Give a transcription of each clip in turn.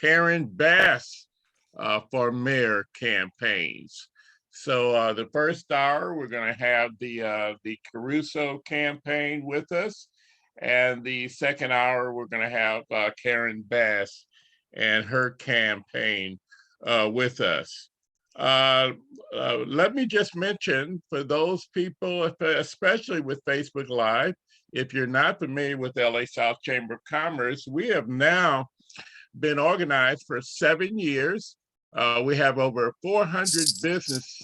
Karen Bass for mayor campaigns. So the first hour, we're going to have the Caruso campaign with us, and the second hour, we're going to have Karen Bass and her campaign with us. Let me just mention for those people, especially with Facebook Live, if you're not familiar with LA South Chamber of Commerce, we have now been organized for 7 years. We have over 400 business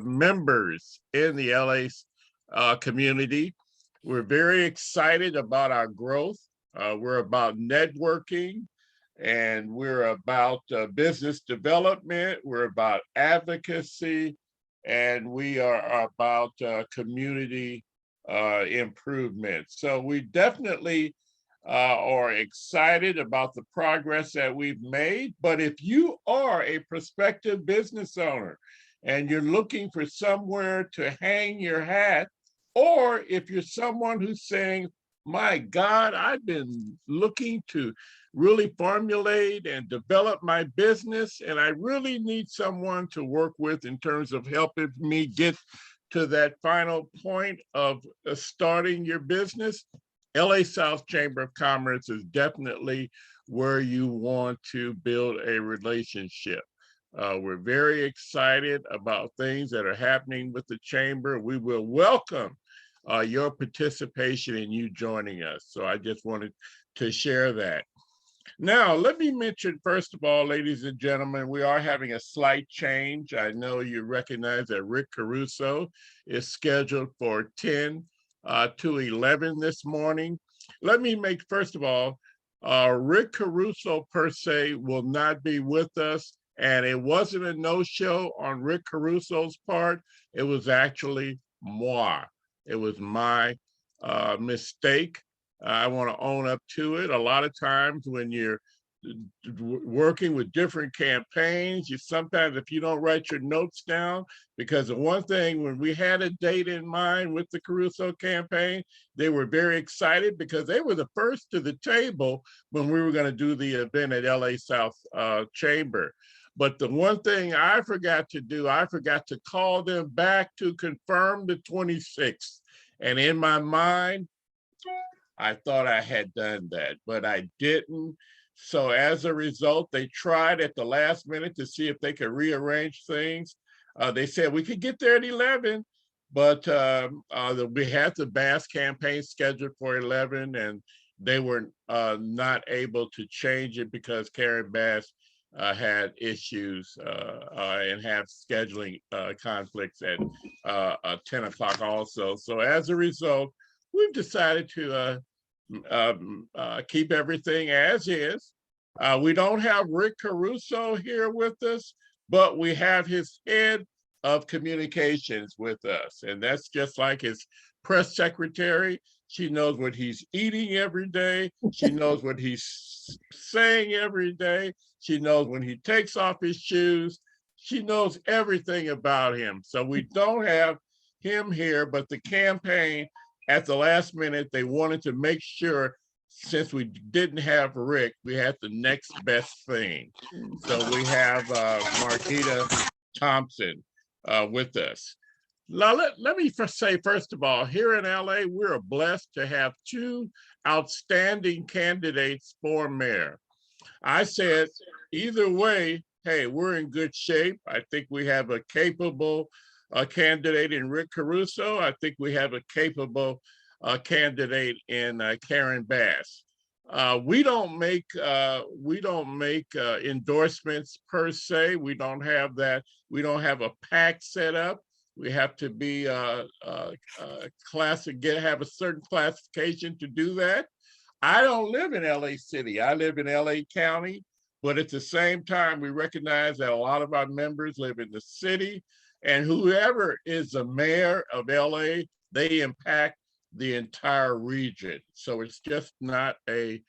members in the LA community. We're very excited about our growth. We're about networking, and we're about business development. We're about advocacy, and we are about community improvement. So we definitely are excited about the progress that we've made. But if you are a prospective business owner and you're looking for somewhere to hang your hat, or if you're someone who's saying, my God, I've been looking to really formulate and develop my business, and I really need someone to work with in terms of helping me get to that final point of starting your business, LA South Chamber of Commerce is definitely where you want to build a relationship. We're very excited about things that are happening with the chamber. We will welcome your participation and you joining us. So I just wanted to share that. Now, let me mention, first of all, ladies and gentlemen, we are having a slight change. I know you recognize that Rick Caruso is scheduled for 10 to 11 this morning. Let me make, first of all, Rick Caruso per se will not be with us, and it wasn't a no-show on Rick Caruso's part. It was actually moi. It was my mistake. I want to own up to it. A lot of times when you're working with different campaigns, you sometimes, if you don't write your notes down, because the one thing, when we had a date in mind with the Caruso campaign, they were very excited because they were the first to the table when we were going to do the event at LA South Chamber. But the one thing I forgot to do, I forgot to call them back to confirm the 26th. And in my mind, I thought I had done that, but I didn't. So as a result, they tried at the last minute to see if they could rearrange things. They said we could get there at 11, but we had the Bass campaign scheduled for 11, and they were not able to change it because Karen Bass had issues and have scheduling conflicts at 10 o'clock also. So as a result, we've decided to keep everything as is. We don't have Rick Caruso here with us, but we have his head of communications with us. And that's just like his press secretary. She knows what he's eating every day. She knows what he's saying every day. She knows when he takes off his shoes. She knows everything about him. So we don't have him here, but the campaign at the last minute, they wanted to make sure, since we didn't have Rick, we had the next best thing. So we have Marquita Thompson with us. Now, let me first say, first of all, here in LA, we're blessed to have two outstanding candidates for mayor. I said, either way, hey, we're in good shape. I think we have a capable candidate in Rick Caruso. I think we have a capable candidate in Karen Bass. We don't make endorsements per se. We don't have that. We don't have a PAC set up. We have to be have a certain classification to do that. I don't live in LA City. I live in LA County, but at the same time, we recognize that a lot of our members live in the city, and whoever is the mayor of LA, they impact the entire region. So it's just not a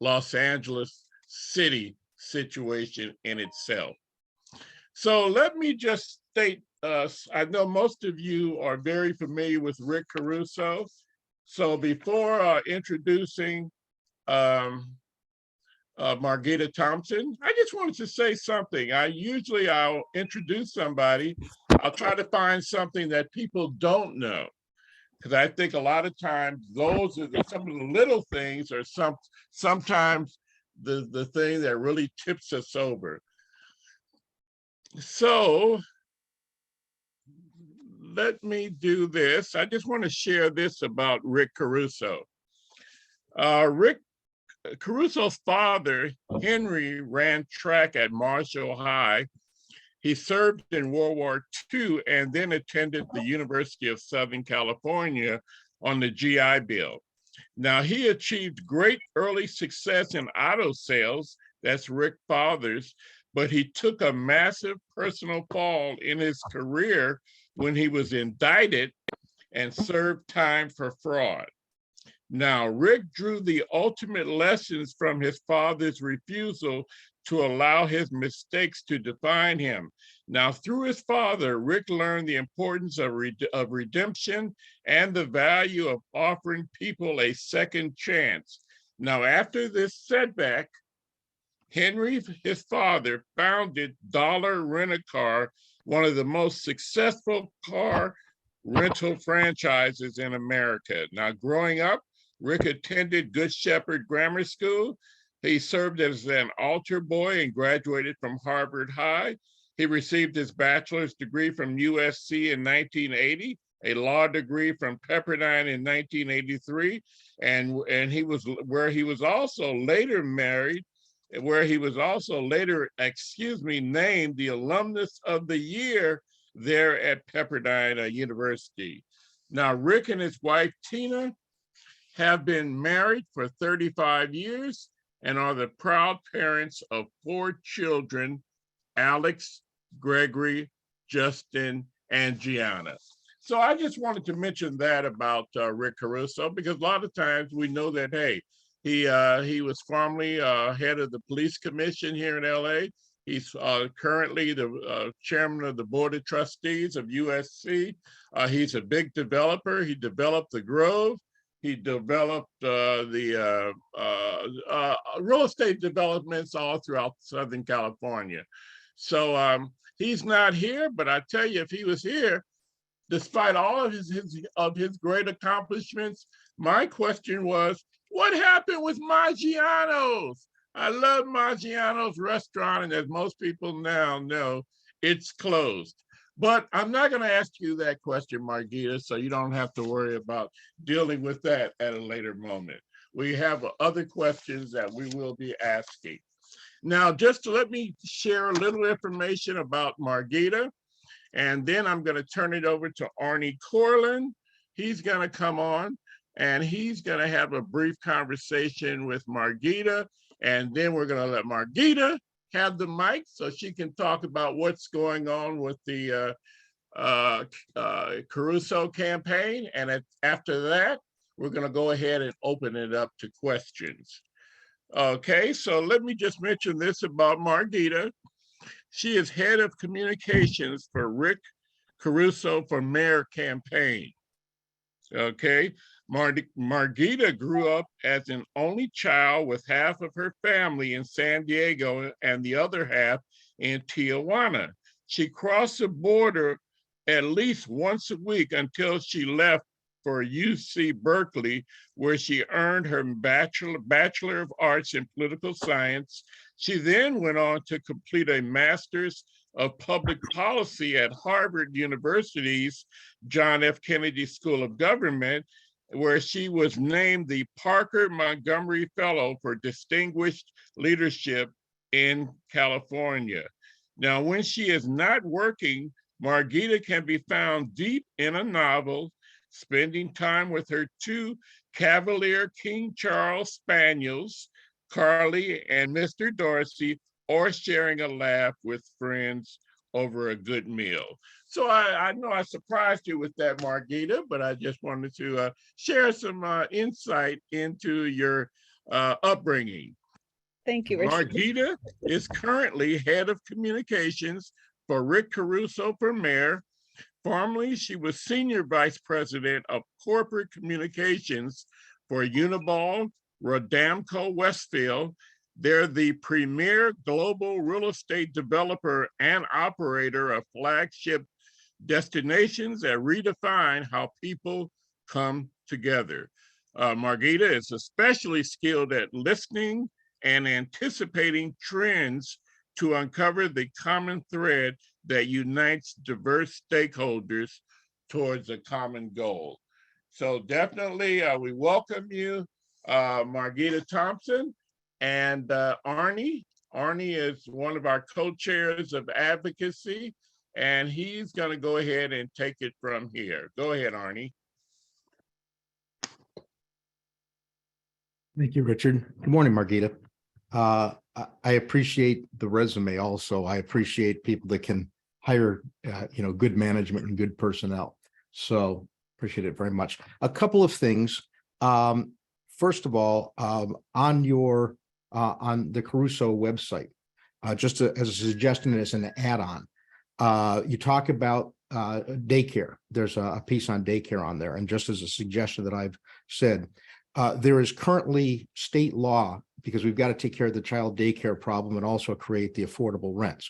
Los Angeles city situation in itself. So let me just state, I know most of you are very familiar with Rick Caruso. So before introducing Margita Thompson. I just wanted to say something. I'll introduce somebody. I'll try to find something that people don't know, because I think a lot of times those are some of the little things, or sometimes the thing that really tips us over. So let me do this. I just want to share this about Rick Caruso. Rick Caruso's father, Henry, ran track at Marshall High. He served in World War II and then attended the University of Southern California on the GI Bill. Now, he achieved great early success in auto sales, that's Rick's father's, but he took a massive personal fall in his career when he was indicted and served time for fraud. Now, Rick drew the ultimate lessons from his father's refusal to allow his mistakes to define him. Now, through his father, Rick learned the importance of redemption and the value of offering people a second chance. Now, after this setback, Henry, his father, founded Dollar Rent-A-Car, one of the most successful car rental franchises in America. Now, growing up, Rick attended Good Shepherd Grammar School. He served as an altar boy and graduated from Harvard High. He received his bachelor's degree from USC in 1980, a law degree from Pepperdine in 1983, and he was also later named the Alumnus of the Year there at Pepperdine University. Now, Rick and his wife, Tina, have been married for 35 years and are the proud parents of 4 children, Alex, Gregory, Justin, and Gianna. So I just wanted to mention that about Rick Caruso, because a lot of times we know that, hey, he was formerly head of the police commission here in LA. He's currently the chairman of the board of trustees of USC. He's a big developer. He developed the Grove. He developed the real estate developments all throughout Southern California. So he's not here, but I tell you, if he was here, despite all of his great accomplishments, my question was, what happened with Maggiano's? I love Maggiano's restaurant, and as most people now know, it's closed. But I'm not going to ask you that question, Margita, so you don't have to worry about dealing with that at a later moment. We have other questions that we will be asking. Now, just to let me share a little information about Margita, and then I'm going to turn it over to Arnie Corlin. He's going to come on, and he's going to have a brief conversation with Margita, and then we're going to let Margita have the mic so she can talk about what's going on with the Caruso campaign. And after that, we're going to go ahead and open it up to questions. Okay, so let me just mention this about Margita. She is head of communications for Rick Caruso for Mayor campaign. Okay, Margita grew up as an only child with half of her family in San Diego and the other half in Tijuana. She crossed the border at least once a week until she left for UC Berkeley, where she earned her Bachelor of Arts in Political Science. She then went on to complete a Master's of Public Policy at Harvard University's John F. Kennedy School of Government, where she was named the Parker Montgomery Fellow for Distinguished Leadership in California. Now, when she is not working, Margita can be found deep in a novel, spending time with her 2 Cavalier King Charles Spaniels, Carly and Mr. Dorsey, or sharing a laugh with friends over a good meal. So I know I surprised you with that, Margita, but I just wanted to share some insight into your upbringing. Thank you, Richard. Margita is currently head of communications for Rick Caruso for mayor. Formerly, she was senior vice president of corporate communications for Uniball, Rodamco Westfield, They're the premier global real estate developer and operator of flagship destinations that redefine how people come together. Margita is especially skilled at listening and anticipating trends to uncover the common thread that unites diverse stakeholders towards a common goal. So definitely we welcome you, Margita Thompson, and Arnie. Arnie is one of our co-chairs of advocacy, and he's going to go ahead and take it from here. Go ahead, Arnie. Thank you, Richard. Good morning, Margita. I appreciate the resume also. I appreciate people that can hire, good management and good personnel. So appreciate it very much. A couple of things. First of all, on the Caruso website, just as a suggestion, as an add-on, you talk about daycare. There's a piece on daycare on there. And just as a suggestion that I've said, there is currently state law, because we've got to take care of the child daycare problem and also create the affordable rents.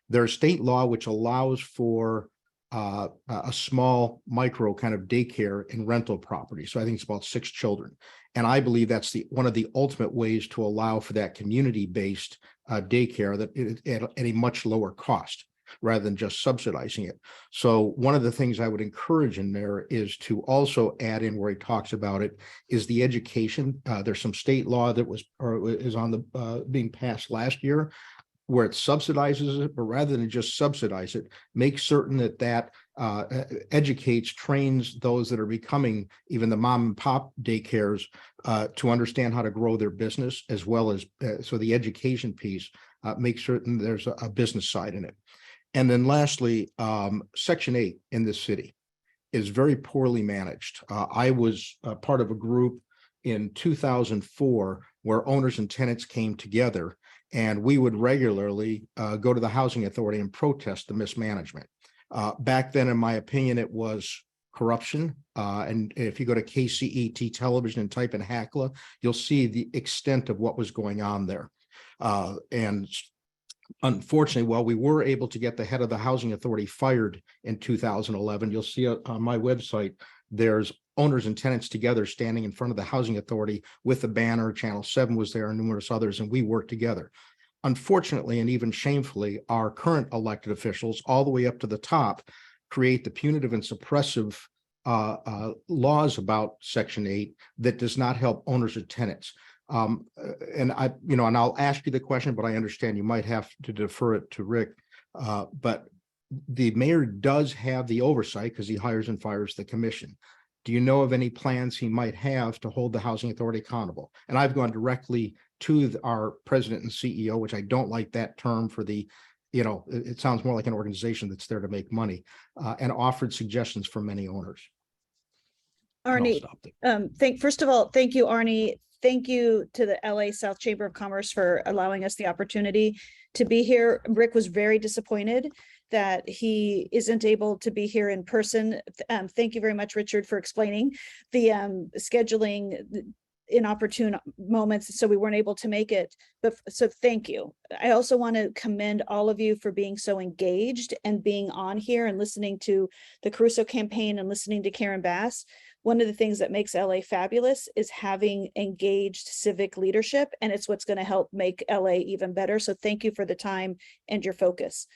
There's state law which allows for a small micro kind of daycare in rental property. So I think it's about 6 children. And I believe that's one of the ultimate ways to allow for that community-based daycare that at a much lower cost, rather than just subsidizing it. So one of the things I would encourage in there is to also add in, where he talks about it, is the education. There's some state law that is on the being passed last year, where it subsidizes it, but rather than just subsidize it, make certain that educates, trains those that are becoming even the mom and pop daycares to understand how to grow their business, as well as so the education piece, make certain there's a business side in it. And then lastly, Section 8 in this city is very poorly managed. I was part of a group in 2004 where owners and tenants came together, and we would regularly go to the housing authority and protest the mismanagement. Back then, in my opinion, it was corruption. And if you go to KCET television and type in HACLA, you'll see the extent of what was going on there. And unfortunately, while we were able to get the head of the housing authority fired in 2011, you'll see on my website, there's owners and tenants together standing in front of the housing authority with a banner. Channel 7 was there and numerous others, and we worked together. Unfortunately, and even shamefully, our current elected officials, all the way up to the top, create the punitive and suppressive laws about Section 8 that does not help owners or tenants. And I'll ask you the question, but I understand you might have to defer it to Rick. But the mayor does have the oversight, because he hires and fires the commission. Do you know of any plans he might have to hold the housing authority accountable? And I've gone directly to our president and CEO, which I don't like that term for the, it sounds more like an organization that's there to make money, and offered suggestions from many owners. Arnie, first of all, thank you, Arnie. Thank you to the LA South Chamber of Commerce for allowing us the opportunity to be here. Rick was very disappointed that he isn't able to be here in person. Thank you very much, Richard, for explaining the scheduling inopportune moments, so we weren't able to make it. But so thank you. I also want to commend all of you for being so engaged and being on here and listening to the Caruso campaign and listening to Karen Bass. One of the things that makes LA fabulous is having engaged civic leadership, and it's what's going to help make LA even better. So thank you for the time and your focus.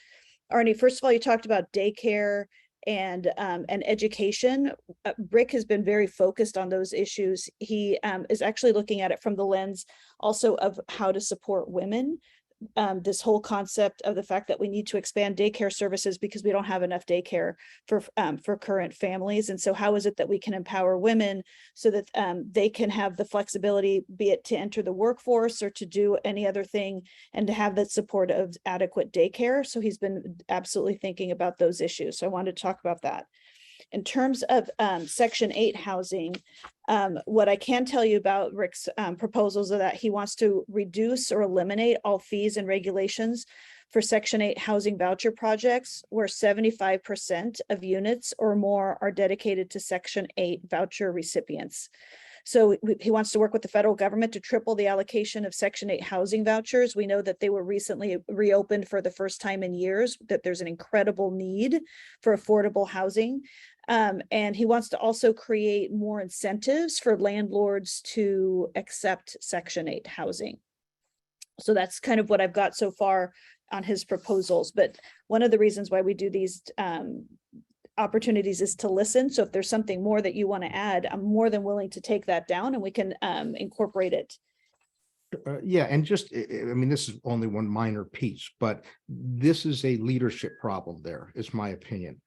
Arnie, first of all, you talked about daycare and education. Rick has been very focused on those issues. He is actually looking at it from the lens also of how to support women. This whole concept of the fact that we need to expand daycare services because we don't have enough daycare for current families. And so how is it that we can empower women so that they can have the flexibility, be it to enter the workforce or to do any other thing, and to have that support of adequate daycare? So he's been absolutely thinking about those issues. So I wanted to talk about that. In terms of Section 8 housing, what I can tell you about Rick's proposals are that he wants to reduce or eliminate all fees and regulations for Section 8 housing voucher projects, where 75% of units or more are dedicated to Section 8 voucher recipients. So he wants to work with the federal government to triple the allocation of Section 8 housing vouchers. We know that they were recently reopened for the first time in years, that there's an incredible need for affordable housing. And he wants to also create more incentives for landlords to accept Section 8 housing. So that's kind of what I've got so far on his proposals. But one of the reasons why we do these opportunities is to listen. So if there's something more that you want to add, I'm more than willing to take that down and we can incorporate it. Yeah, and just, I mean, this is only one minor piece, but this is a leadership problem there, is my opinion.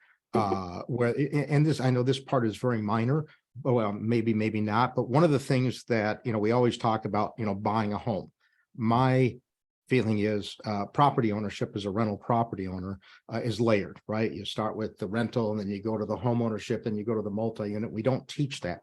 Where, and this, I know this part is very minor, but well, maybe not, but one of the things that, you know, we always talk about, you know, buying a home. My feeling is property ownership as a rental property owner is layered, right? You start with the rental and then you go to the home ownership and you go to the multi-unit. We don't teach that.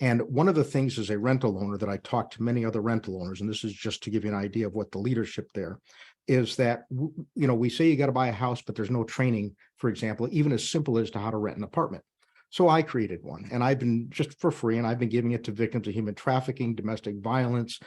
And one of the things as a rental owner that I talk to many other rental owners, and this is just to give you an idea of what the leadership there is, that, you know, we say you got to buy a house, but there's no training, for example, even as simple as to how to rent an apartment. So I created one, and I've been, just for free, and I've been giving it to victims of human trafficking, domestic violence,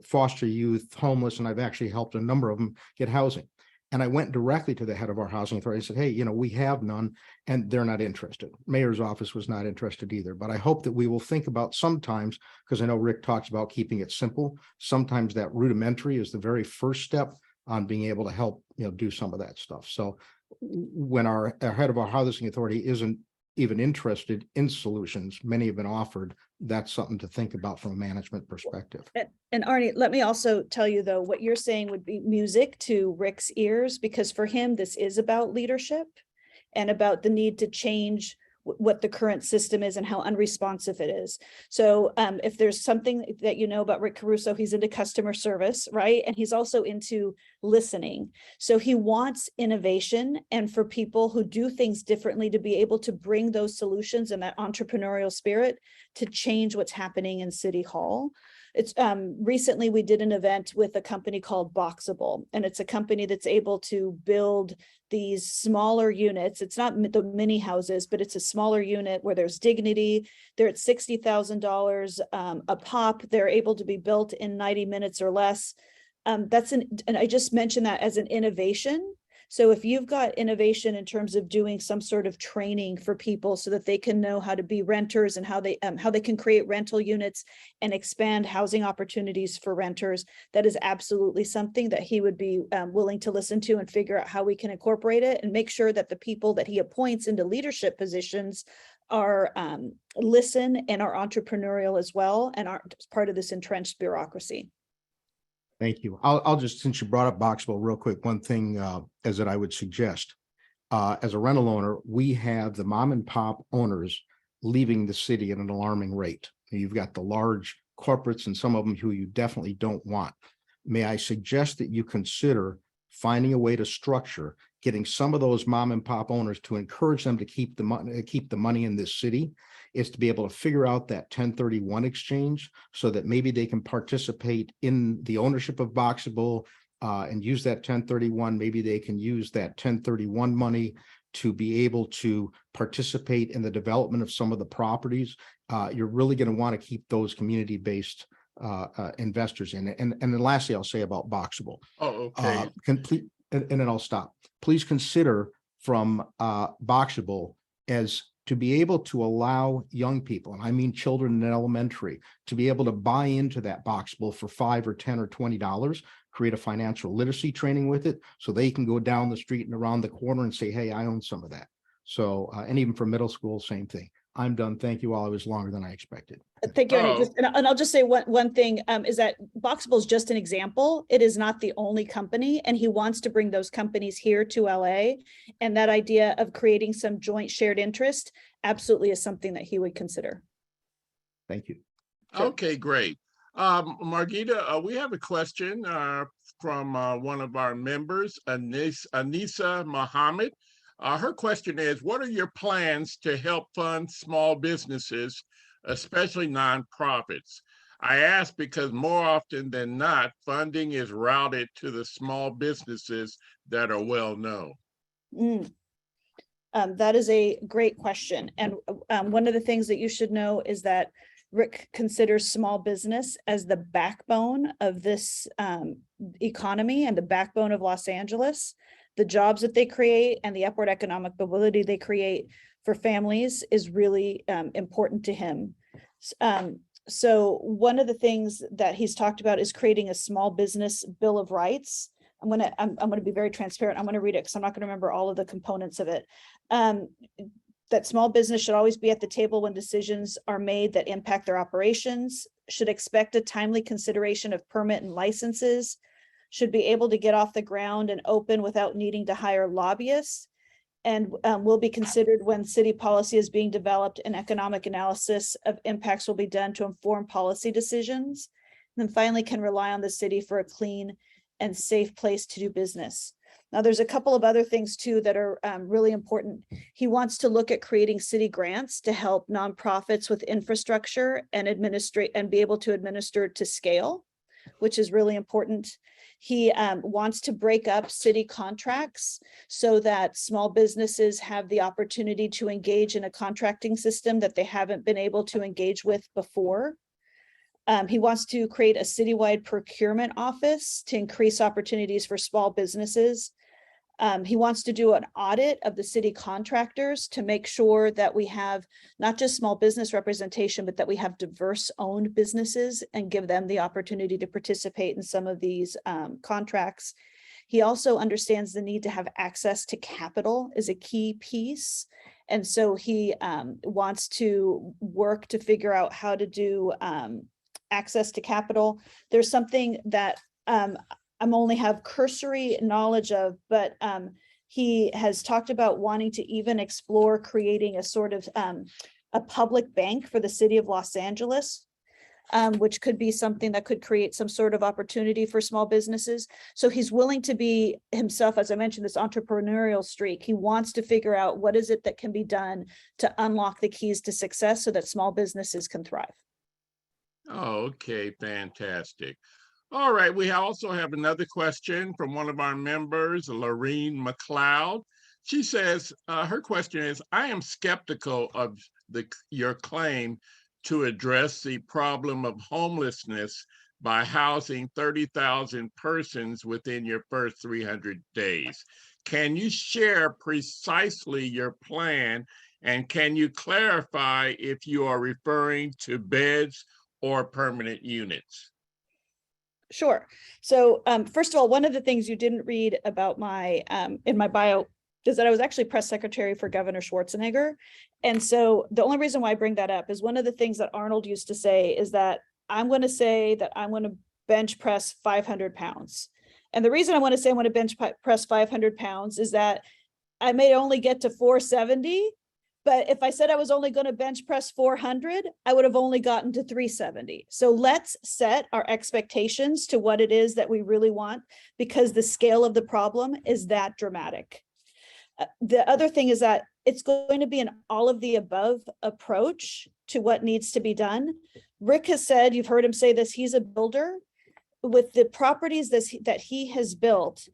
foster youth, homeless, and I've actually helped a number of them get housing. And I went directly to the head of our housing authority and said, hey, you know, we have none, and they're not interested. Mayor's office was not interested either. But I hope that we will think about sometimes, because I know Rick talks about keeping it simple, sometimes that rudimentary is the very first step on being able to help, you know, do some of that stuff. So when our head of our housing authority isn't even interested in solutions, many have been offered, that's something to think about from a management perspective. And Arnie, let me also tell you, though, what you're saying would be music to Rick's ears, because for him, this is about leadership and about the need to change what the current system is and how unresponsive it is. So if there's something that you know about Rick Caruso, he's into customer service, right? And he's also into listening. So he wants innovation, and for people who do things differently to be able to bring those solutions and that entrepreneurial spirit to change what's happening in City Hall. It's recently we did an event with a company called Boxable, and it's a company that's able to build these smaller units. It's not the mini houses, but it's a smaller unit where there's dignity. They're at $60,000 a pop. They're able to be built in 90 minutes or less. And I just mentioned that as an innovation. So if you've got innovation in terms of doing some sort of training for people so that they can know how to be renters and how they can create rental units and expand housing opportunities for renters, that is absolutely something that he would be willing to listen to and figure out how we can incorporate it and make sure that the people that he appoints into leadership positions are listen and are entrepreneurial as well and aren't part of this entrenched bureaucracy. Thank you. I'll just, since you brought up Boxable real quick, one thing as that I would suggest, as a rental owner, we have the mom and pop owners leaving the city at an alarming rate. You've got the large corporates and some of them who you definitely don't want. May I suggest that you consider finding a way to structure, getting some of those mom and pop owners to encourage them to keep the money in this city, is to be able to figure out that 1031 exchange so that maybe they can participate in the ownership of Boxable and use that 1031. Maybe they can use that 1031 money to be able to participate in the development of some of the properties. You're really going to want to keep those community-based investors in it. And then lastly, I'll say about Boxable. Oh, okay. Complete, and then I'll stop. Please consider from Boxable as to be able to allow young people, and I mean children in elementary, to be able to buy into that Boxable for $5 or $10 or $20, create a financial literacy training with it, so they can go down the street and around the corner and say, hey, I own some of that. So, and even for middle school, same thing. I'm done. Thank you all. It was longer than I expected. Thank you. And I'll just say one thing is that Boxable is just an example. It is not the only company, and he wants to bring those companies here to LA. And that idea of creating some joint shared interest absolutely is something that he would consider. Thank you. Sure. Okay, great. Margita, we have a question from one of our members, Anissa Muhammad. Her question is, what are your plans to help fund small businesses, especially nonprofits? I ask because more often than not, funding is routed to the small businesses that are well known. That is a great question. And one of the things that you should know is that Rick considers small business as the backbone of this economy and the backbone of Los Angeles. The jobs that they create and the upward economic mobility they create for families is really important to him. So one of the things that he's talked about is creating a small business bill of rights. I'm gonna be very transparent. I'm gonna read it because I'm not gonna remember all of the components of it. That small business should always be at the table when decisions are made that impact their operations, should expect a timely consideration of permit and licenses, should be able to get off the ground and open without needing to hire lobbyists, and will be considered when city policy is being developed and economic analysis of impacts will be done to inform policy decisions. And then finally can rely on the city for a clean and safe place to do business. Now, there's a couple of other things too that are really important. He wants to look at creating city grants to help nonprofits with infrastructure and administrate and be able to administer to scale, which is really important. He wants to break up city contracts so that small businesses have the opportunity to engage in a contracting system that they haven't been able to engage with before. He wants to create a citywide procurement office to increase opportunities for small businesses. He wants to do an audit of the city contractors to make sure that we have not just small business representation, but that we have diverse owned businesses and give them the opportunity to participate in some of these contracts. He also understands the need to have access to capital is a key piece. And so he wants to work to figure out how to do access to capital. There's something that I'm only have cursory knowledge of, but he has talked about wanting to even explore creating a sort of a public bank for the city of Los Angeles, which could be something that could create some sort of opportunity for small businesses. So he's willing to be himself, as I mentioned, this entrepreneurial streak. He wants to figure out what is it that can be done to unlock the keys to success so that small businesses can thrive. Oh, okay, fantastic. All right, we also have another question from one of our members, Lorene McLeod. She says, her question is, I am skeptical of your claim to address the problem of homelessness by housing 30,000 persons within your first 300 days. Can you share precisely your plan, and can you clarify if you are referring to beds or permanent units? Sure. So first of all, one of the things you didn't read about my in my bio is that I was actually press secretary for Governor Schwarzenegger. And so the only reason why I bring that up is one of the things that Arnold used to say is that I'm going to say that I'm going to bench press 500 pounds. And the reason I want to say I want to bench press 500 pounds is that I may only get to 470. But if I said I was only going to bench press 400, I would have only gotten to 370. So let's set our expectations to what it is that we really want, because the scale of the problem is that dramatic. The other thing is that it's going to be an all of the above approach to what needs to be done. Rick has said, you've heard him say this, he's a builder. With the properties that he has built,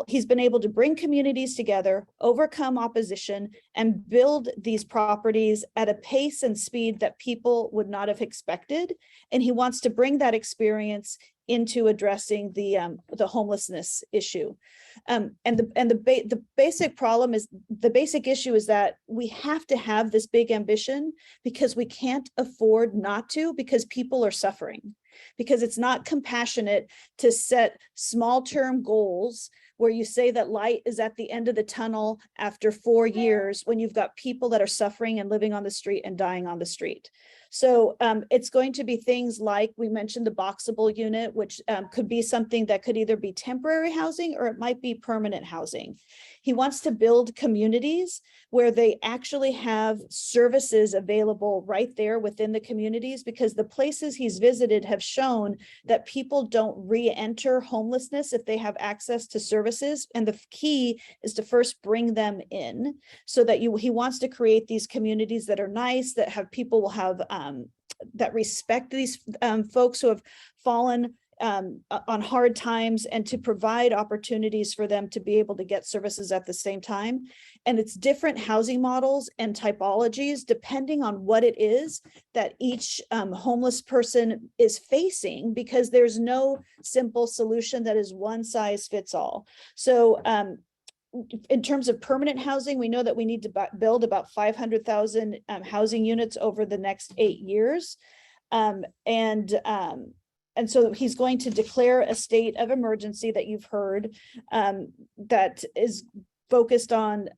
he's been able to bring communities together, overcome opposition, and build these properties at a pace and speed that people would not have expected. And he wants to bring that experience into addressing the homelessness issue. And the basic problem is, the basic issue is that we have to have this big ambition because we can't afford not to, because people are suffering. Because it's not compassionate to set small term goals where you say that light is at the end of the tunnel after 4 years when you've got people that are suffering and living on the street and dying on the street. So it's going to be things like we mentioned the boxable unit, which could be something that could either be temporary housing or it might be permanent housing. He wants to build communities where they actually have services available right there within the communities, because the places he's visited have shown that people don't re-enter homelessness if they have access to services. And the key is to first bring them in so that he wants to create these communities that are nice, that have people will have that respect these folks who have fallen on hard times, and to provide opportunities for them to be able to get services at the same time. And it's different housing models and typologies depending on what it is that each homeless person is facing, because there's no simple solution that is one size fits all. So in terms of permanent housing, we know that we need to build about 500,000 housing units over the next 8 years. And so he's going to declare a state of emergency that you've heard, that is focused on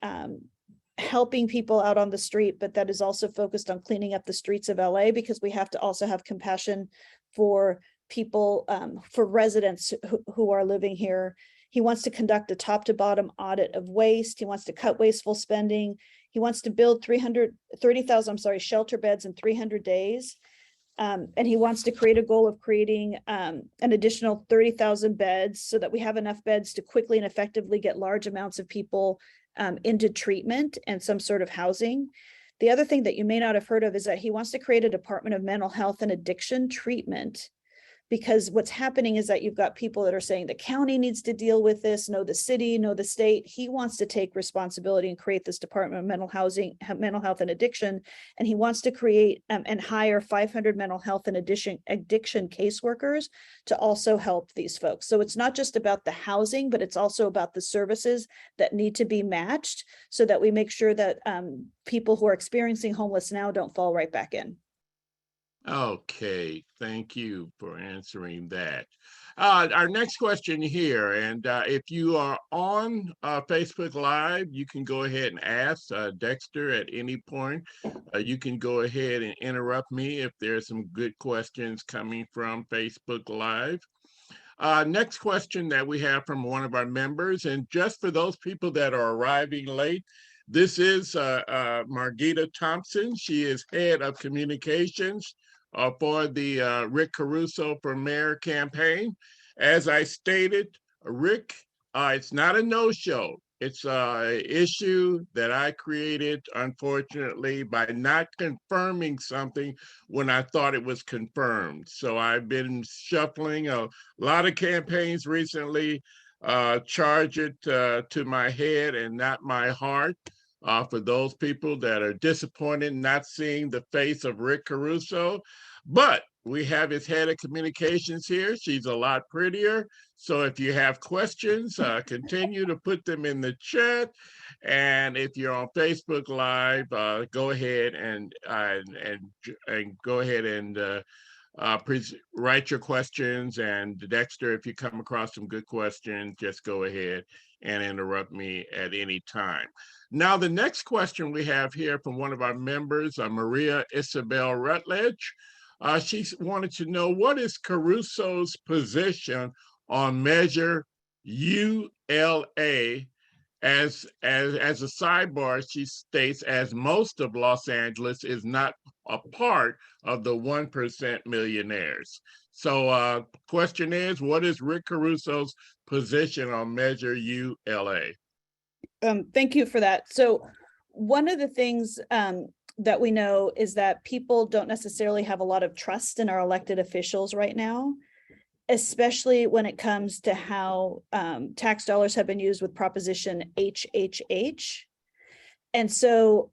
helping people out on the street, but that is also focused on cleaning up the streets of LA, because we have to also have compassion for people, for residents who are living here. He wants to conduct a top to bottom audit of waste. He wants to cut wasteful spending. He wants to build 330,000, shelter beds in 300 days. And he wants to create a goal of creating an additional 30,000 beds, so that we have enough beds to quickly and effectively get large amounts of people into treatment and some sort of housing. The other thing that you may not have heard of is that he wants to create a Department of Mental Health and Addiction Treatment, because what's happening is that you've got people that are saying the county needs to deal with this, no, the city, no, the state. He wants to take responsibility and create this Department of Mental Health and Addiction. And he wants to create and hire 500 mental health and addiction caseworkers to also help these folks. So it's not just about the housing, but it's also about the services that need to be matched, so that we make sure that people who are experiencing homeless now don't fall right back in. Okay, thank you for answering that. Our next question here, and if you are on Facebook Live, you can go ahead and ask Dexter at any point. You can go ahead and interrupt me if there's some good questions coming from Facebook Live. Next question that we have from one of our members, and just for those people that are arriving late, this is Margita Thompson. She is head of communications for the Rick Caruso for Mayor campaign. As I stated, Rick, it's not a no-show. It's an issue that I created, unfortunately, by not confirming something when I thought it was confirmed. So I've been shuffling a lot of campaigns recently, charge it to my head and not my heart. For those people that are disappointed not seeing the face of Rick Caruso. But we have his head of communications here. She's a lot prettier. So if you have questions, continue to put them in the chat. And if you're on Facebook Live, go ahead and go ahead and write your questions. And Dexter, if you come across some good questions, just go ahead and interrupt me at any time. Now, the next question we have here from one of our members, Maria Isabel Rutledge. She wanted to know, what is Caruso's position on Measure ULA? As a sidebar, she states, as most of Los Angeles is not a part of the 1% millionaires. So question is, what is Rick Caruso's position on Measure ULA? Thank you for that. So one of the things that we know is that people don't necessarily have a lot of trust in our elected officials right now, especially when it comes to how tax dollars have been used with Proposition HHH. And so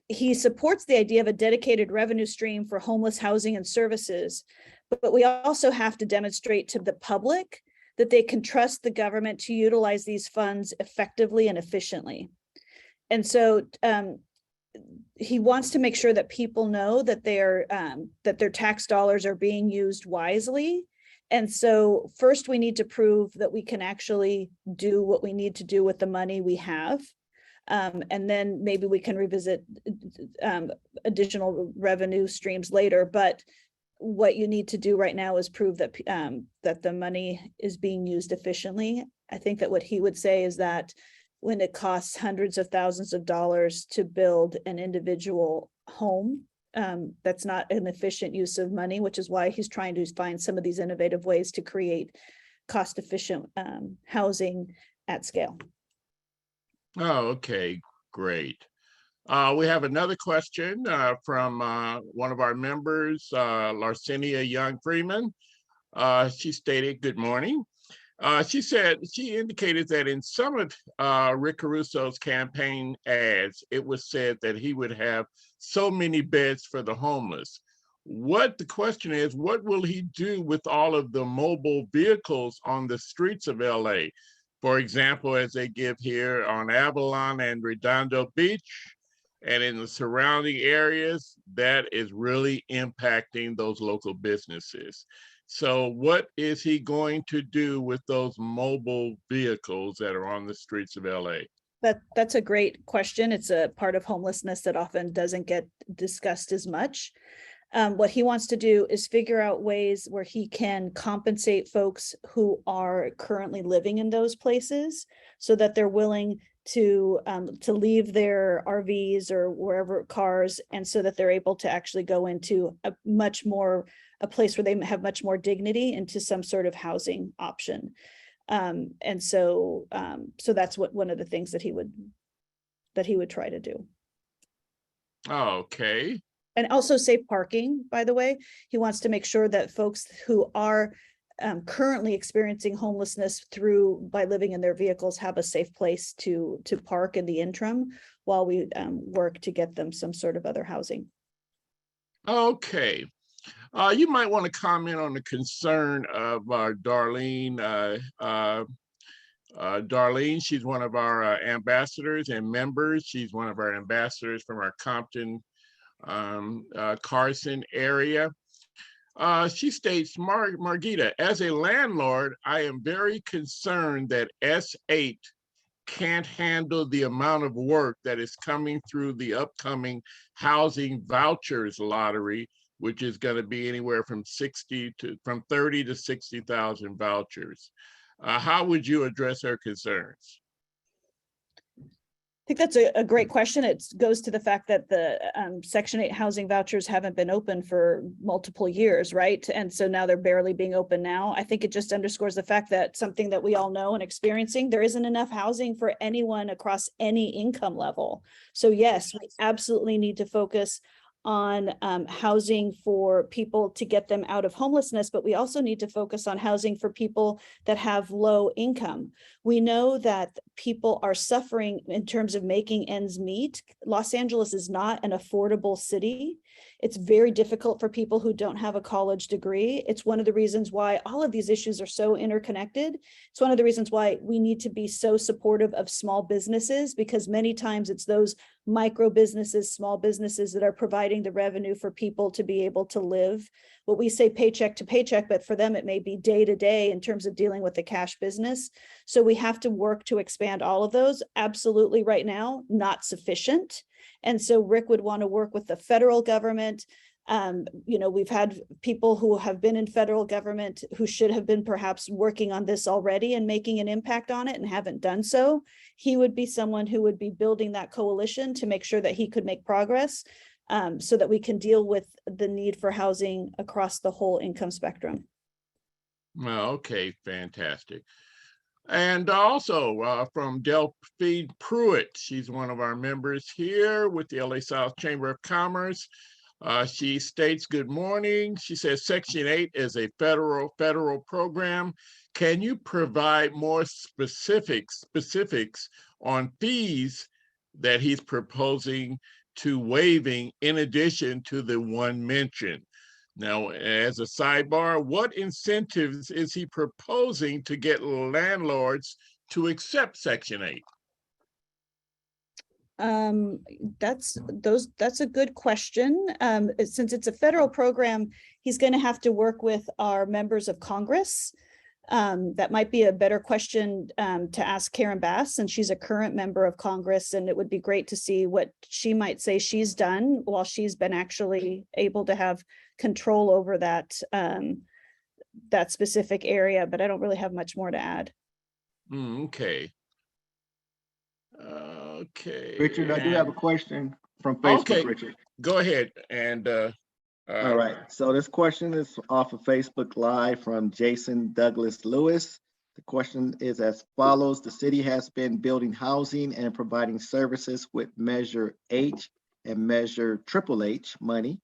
he supports the idea of a dedicated revenue stream for homeless housing and services, but we also have to demonstrate to the public that they can trust the government to utilize these funds effectively and efficiently. And so he wants to make sure that people know that that their tax dollars are being used wisely. And so first we need to prove that we can actually do what we need to do with the money we have. And then maybe we can revisit additional revenue streams later. But what you need to do right now is prove that that the money is being used efficiently. I think that what he would say is that when it costs hundreds of thousands of dollars to build an individual home, that's not an efficient use of money, which is why he's trying to find some of these innovative ways to create cost-efficient housing at scale. Oh, okay, great. We have another question from one of our members, Larcinia Young Freeman. She stated, "Good morning." She indicated that in some of Rick Caruso's campaign ads, it was said that he would have so many beds for the homeless. The question is, what will he do with all of the mobile vehicles on the streets of LA? For example, as they give here on Avalon and Redondo Beach, and in the surrounding areas, that is really impacting those local businesses. So what is he going to do with those mobile vehicles that are on the streets of LA? That's a great question. It's a part of homelessness that often doesn't get discussed as much. What he wants to do is figure out ways where he can compensate folks who are currently living in those places so that they're willing to leave their RVs or wherever cars, and so that they're able to actually go into a place where they have much more dignity, into some sort of housing option. So that's one of the things that he would try to do. Okay. And also safe parking, by the way. He wants to make sure that folks who are currently experiencing homelessness by living in their vehicles have a safe place to park in the interim while we work to get them some sort of other housing. Okay. You might want to comment on the concern of Darlene. Darlene, she's one of our ambassadors and members. She's one of our ambassadors from our Compton, Carson area. She states, Margita, as a landlord, I am very concerned that S8 can't handle the amount of work that is coming through the upcoming housing vouchers lottery, which is going to be anywhere from 30 to 60,000 vouchers. How would you address her concerns? I think that's a great question. It goes to the fact that the Section 8 housing vouchers haven't been open for multiple years, right? And so now they're barely being open now. I think it just underscores the fact that something that we all know and experiencing, there isn't enough housing for anyone across any income level. So yes, we absolutely need to focus on housing for people to get them out of homelessness, but we also need to focus on housing for people that have low income. We know that people are suffering in terms of making ends meet. Los Angeles is not an affordable city. It's very difficult for people who don't have a college degree. It's one of the reasons why all of these issues are so interconnected. It's one of the reasons why we need to be so supportive of small businesses, because many times it's those micro businesses, small businesses that are providing the revenue for people to be able to live. What we say paycheck to paycheck, but for them, it may be day to day in terms of dealing with the cash business. So we have to work to expand all of those. Absolutely right now, not sufficient. And so Rick would want to work with the federal government. We've had people who have been in federal government who should have been perhaps working on this already and making an impact on it and haven't done so. He would be someone who would be building that coalition to make sure that he could make progress so that we can deal with the need for housing across the whole income spectrum. Well, okay, fantastic. And also from Delphine Pruitt, she's one of our members here with the LA South Chamber of Commerce. She states, good morning. She says Section 8 is a federal program. Can you provide more specifics on fees that he's proposing to waiving in addition to the one mentioned? Now, as a sidebar, what incentives is he proposing to get landlords to accept Section 8? That's a good question. Since it's a federal program, he's going to have to work with our members of Congress. That might be a better question to ask Karen Bass, and she's a current member of Congress, and it would be great to see what she might say she's done while she's been actually able to have control over that specific area, but I don't really have much more to add. Okay. Okay. Richard, I do have a question from Facebook, okay. Richard. Go ahead. And all right. So this question is off of Facebook Live from Jason Douglas Lewis. The question is as follows. The city has been building housing and providing services with Measure H and Measure Triple H money.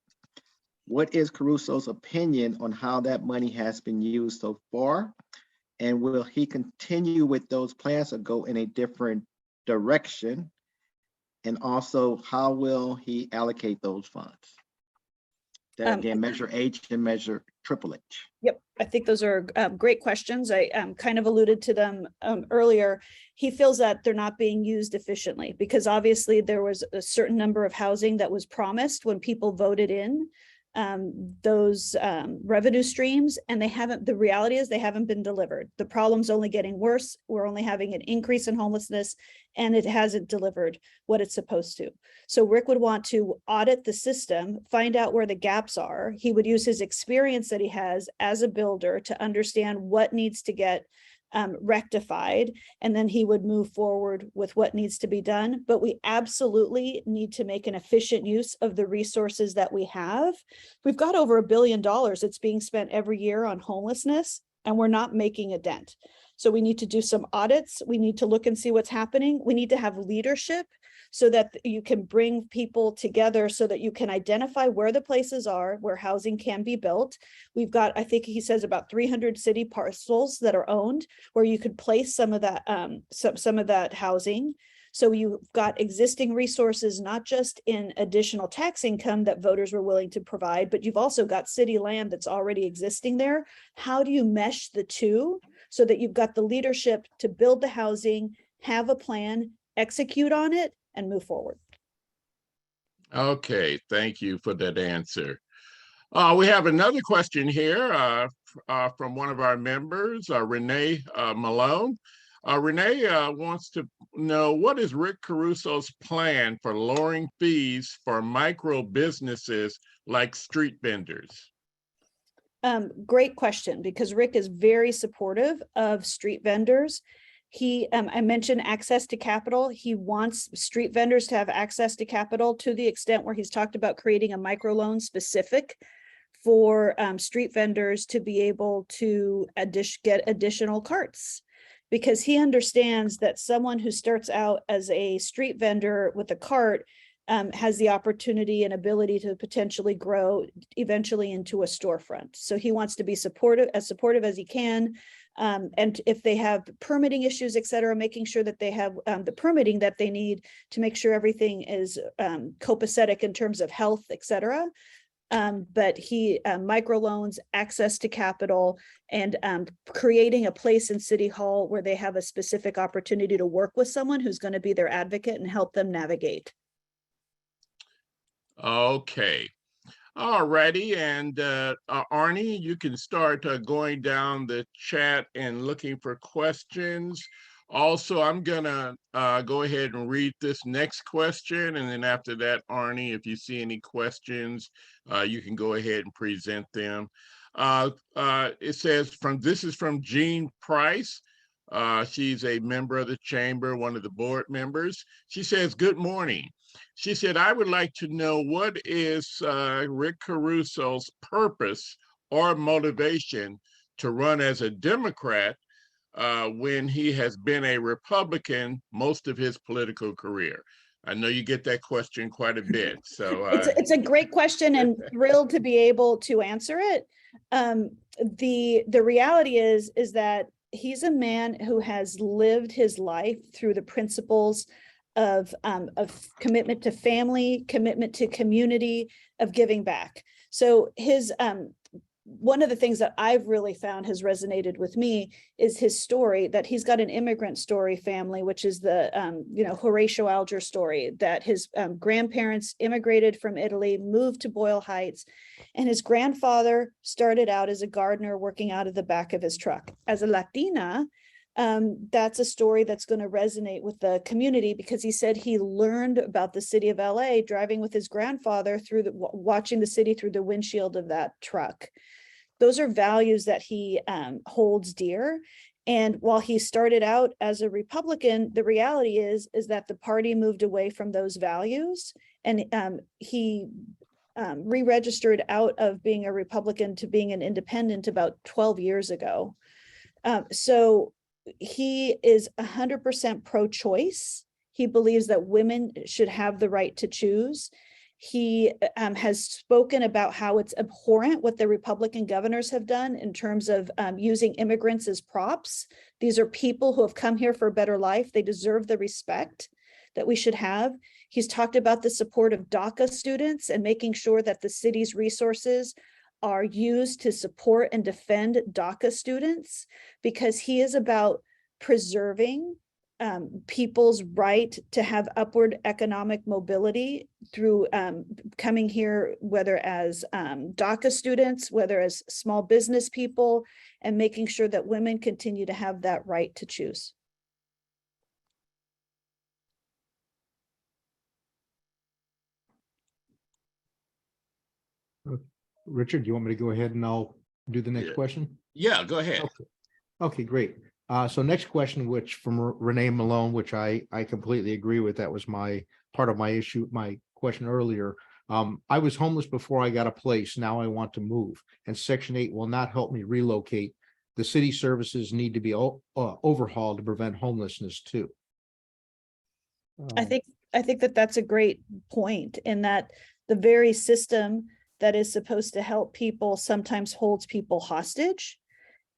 What is Caruso's opinion on how that money has been used so far? And will he continue with those plans or go in a different direction? And also, how will he allocate those funds? That again, measure H and measure triple H. Yep, I think those are great questions. I kind of alluded to them earlier. He feels that they're not being used efficiently because obviously there was a certain number of housing that was promised when people voted in those revenue streams, and they haven't, the reality is they haven't been delivered. The problem's only getting worse. We're only having an increase in homelessness, and it hasn't delivered what it's supposed to. So Rick would want to audit the system, find out where the gaps are. He would use his experience that he has as a builder to understand what needs to get rectified, and then he would move forward with what needs to be done. But we absolutely need to make an efficient use of the resources that we have. We've got over $1 billion that's being spent every year on homelessness, and we're not making a dent. So we need to do some audits. We need to look and see what's happening. We need to have leadership so that you can bring people together so that you can identify where the places are where housing can be built. We've got, I think he says, about 300 city parcels that are owned where you could place some of that some of that housing. So you've got existing resources, not just in additional tax income that voters were willing to provide, but you've also got city land that's already existing there. How do you mesh the two so that you've got the leadership to build the housing, have a plan, execute on it, and move forward? Okay, thank you for that answer. We have another question here from one of our members, Renee Malone. Renee wants to know, what is Rick Caruso's plan for lowering fees for micro businesses like street vendors? Great question, because Rick is very supportive of street vendors. I mentioned access to capital. He wants street vendors to have access to capital to the extent where he's talked about creating a microloan specific for street vendors to be able to get additional carts, because he understands that someone who starts out as a street vendor with a cart has the opportunity and ability to potentially grow eventually into a storefront. So he wants to be supportive as he can. And if they have permitting issues, et cetera, making sure that they have the permitting that they need to make sure everything is copacetic in terms of health, et cetera. But he microloans, access to capital, and creating a place in City Hall where they have a specific opportunity to work with someone who's going to be their advocate and help them navigate. Okay. All righty. And Arnie, you can start going down the chat and looking for questions. Also, I'm gonna go ahead and read this next question. And then after that, Arnie, if you see any questions, you can go ahead and present them. It says, this is from Jean Price. She's a member of the chamber, one of the board members. She says, good morning. She said, I would like to know, what is Rick Caruso's purpose or motivation to run as a Democrat when he has been a Republican most of his political career? I know you get that question quite a bit. So it's a great question, and thrilled to be able to answer it. The reality is that he's a man who has lived his life through the principles of commitment to family, commitment to community, of giving back. So his one of the things that I've really found has resonated with me is his story, that he's got an immigrant story family, which is the Horatio Alger story, that his grandparents immigrated from Italy, moved to Boyle Heights, and his grandfather started out as a gardener working out of the back of his truck. As a Latina, that's a story that's going to resonate with the community, because he said he learned about the city of LA driving with his grandfather watching the city through the windshield of that truck. Those are values that he holds dear. And while he started out as a Republican, the reality is that the party moved away from those values, and he re-registered out of being a Republican to being an independent about 12 years ago. So he is 100% pro-choice. He believes that women should have the right to choose. He has spoken about how it's abhorrent what the Republican governors have done in terms of using immigrants as props. These are people who have come here for a better life. They deserve the respect that we should have. He's talked about the support of DACA students and making sure that the city's resources are used to support and defend DACA students, because he is about preserving people's right to have upward economic mobility through coming here, whether as DACA students, whether as small business people, and making sure that women continue to have that right to choose. Richard, do you want me to go ahead and I'll do the next Yeah. question? Yeah, go ahead. Okay, great. So next question, which from Renee Malone, which I completely agree with. That was part of my question earlier. I was homeless before I got a place. Now I want to move, and Section 8 will not help me relocate. The city services need to be overhauled to prevent homelessness too. I think that that's a great point, in that the very system that is supposed to help people sometimes holds people hostage.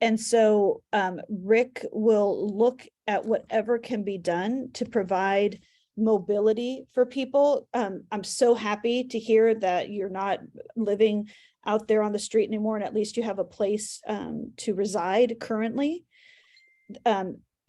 And so Rick will look at whatever can be done to provide mobility for people. I'm so happy to hear that you're not living out there on the street anymore, and at least you have a place to reside currently.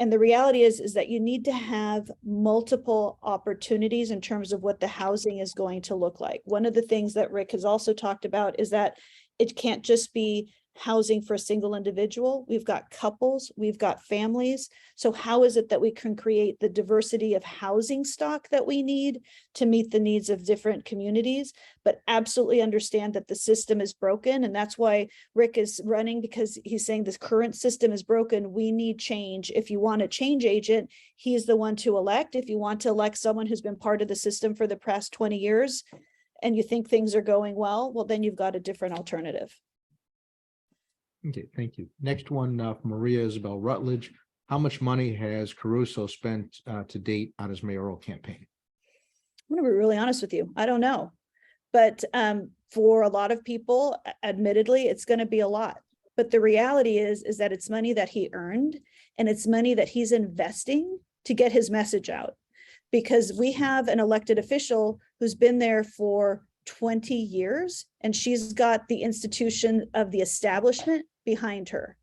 And the reality is that you need to have multiple opportunities in terms of what the housing is going to look like. One of the things that Rick has also talked about is that it can't just be housing for a single individual. We've got couples, we've got families. So how is it that we can create the diversity of housing stock that we need to meet the needs of different communities, but absolutely understand that the system is broken. And that's why Rick is running, because he's saying this current system is broken. We need change. If you want a change agent, he's the one to elect. If you want to elect someone who's been part of the system for the past 20 years and you think things are going well, then you've got a different alternative. Okay, thank you. Next one from Maria Isabel Rutledge. How much money has Caruso spent to date on his mayoral campaign? I'm going to be really honest with you. I don't know. But for a lot of people, admittedly, it's going to be a lot. But the reality is that it's money that he earned, and it's money that he's investing to get his message out. Because we have an elected official who's been there for 20 years, and she's got the institution of the establishment behind her.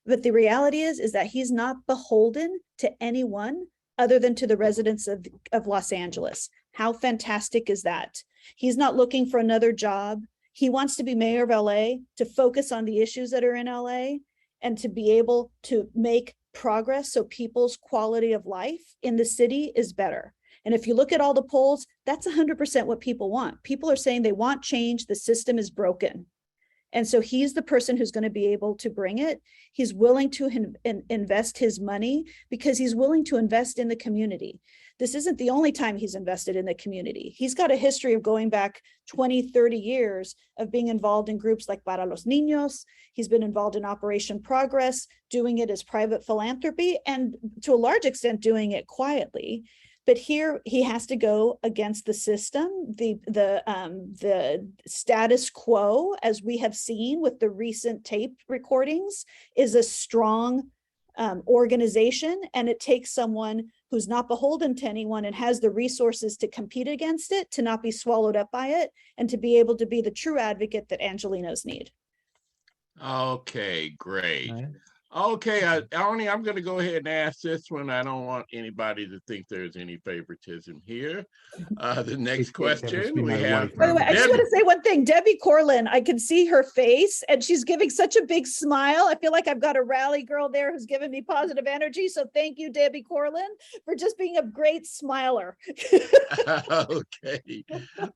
But the reality is that he's not beholden to anyone other than to the residents of Los Angeles. How fantastic is that? He's not looking for another job. He wants to be mayor of LA, to focus on the issues that are in LA, and to be able to make progress so people's quality of life in the city is better. And if you look at all the polls, that's 100% what people want. People are saying they want change. The system is broken. And so he's the person who's going to be able to bring it. He's willing to invest his money because he's willing to invest in the community. This isn't the only time he's invested in the community. He's got a history of going back 20, 30 years of being involved in groups like Para los Niños. He's been involved in Operation Progress, doing it as private philanthropy, and to a large extent doing it quietly. But here he has to go against the system, the status quo, as we have seen with the recent tape recordings, is a strong organization, and it takes someone who's not beholden to anyone and has the resources to compete against it, to not be swallowed up by it, and to be able to be the true advocate that Angelenos need. Okay, great. All right. Okay, Arnie, I'm going to go ahead and ask this one. I don't want anybody to think there's any favoritism here. The next question we have. By the way, I just want to say one thing. Debbie Corlin, I can see her face and she's giving such a big smile. I feel like I've got a rally girl there who's giving me positive energy. So thank you, Debbie Corlin, for just being a great smiler. Okay.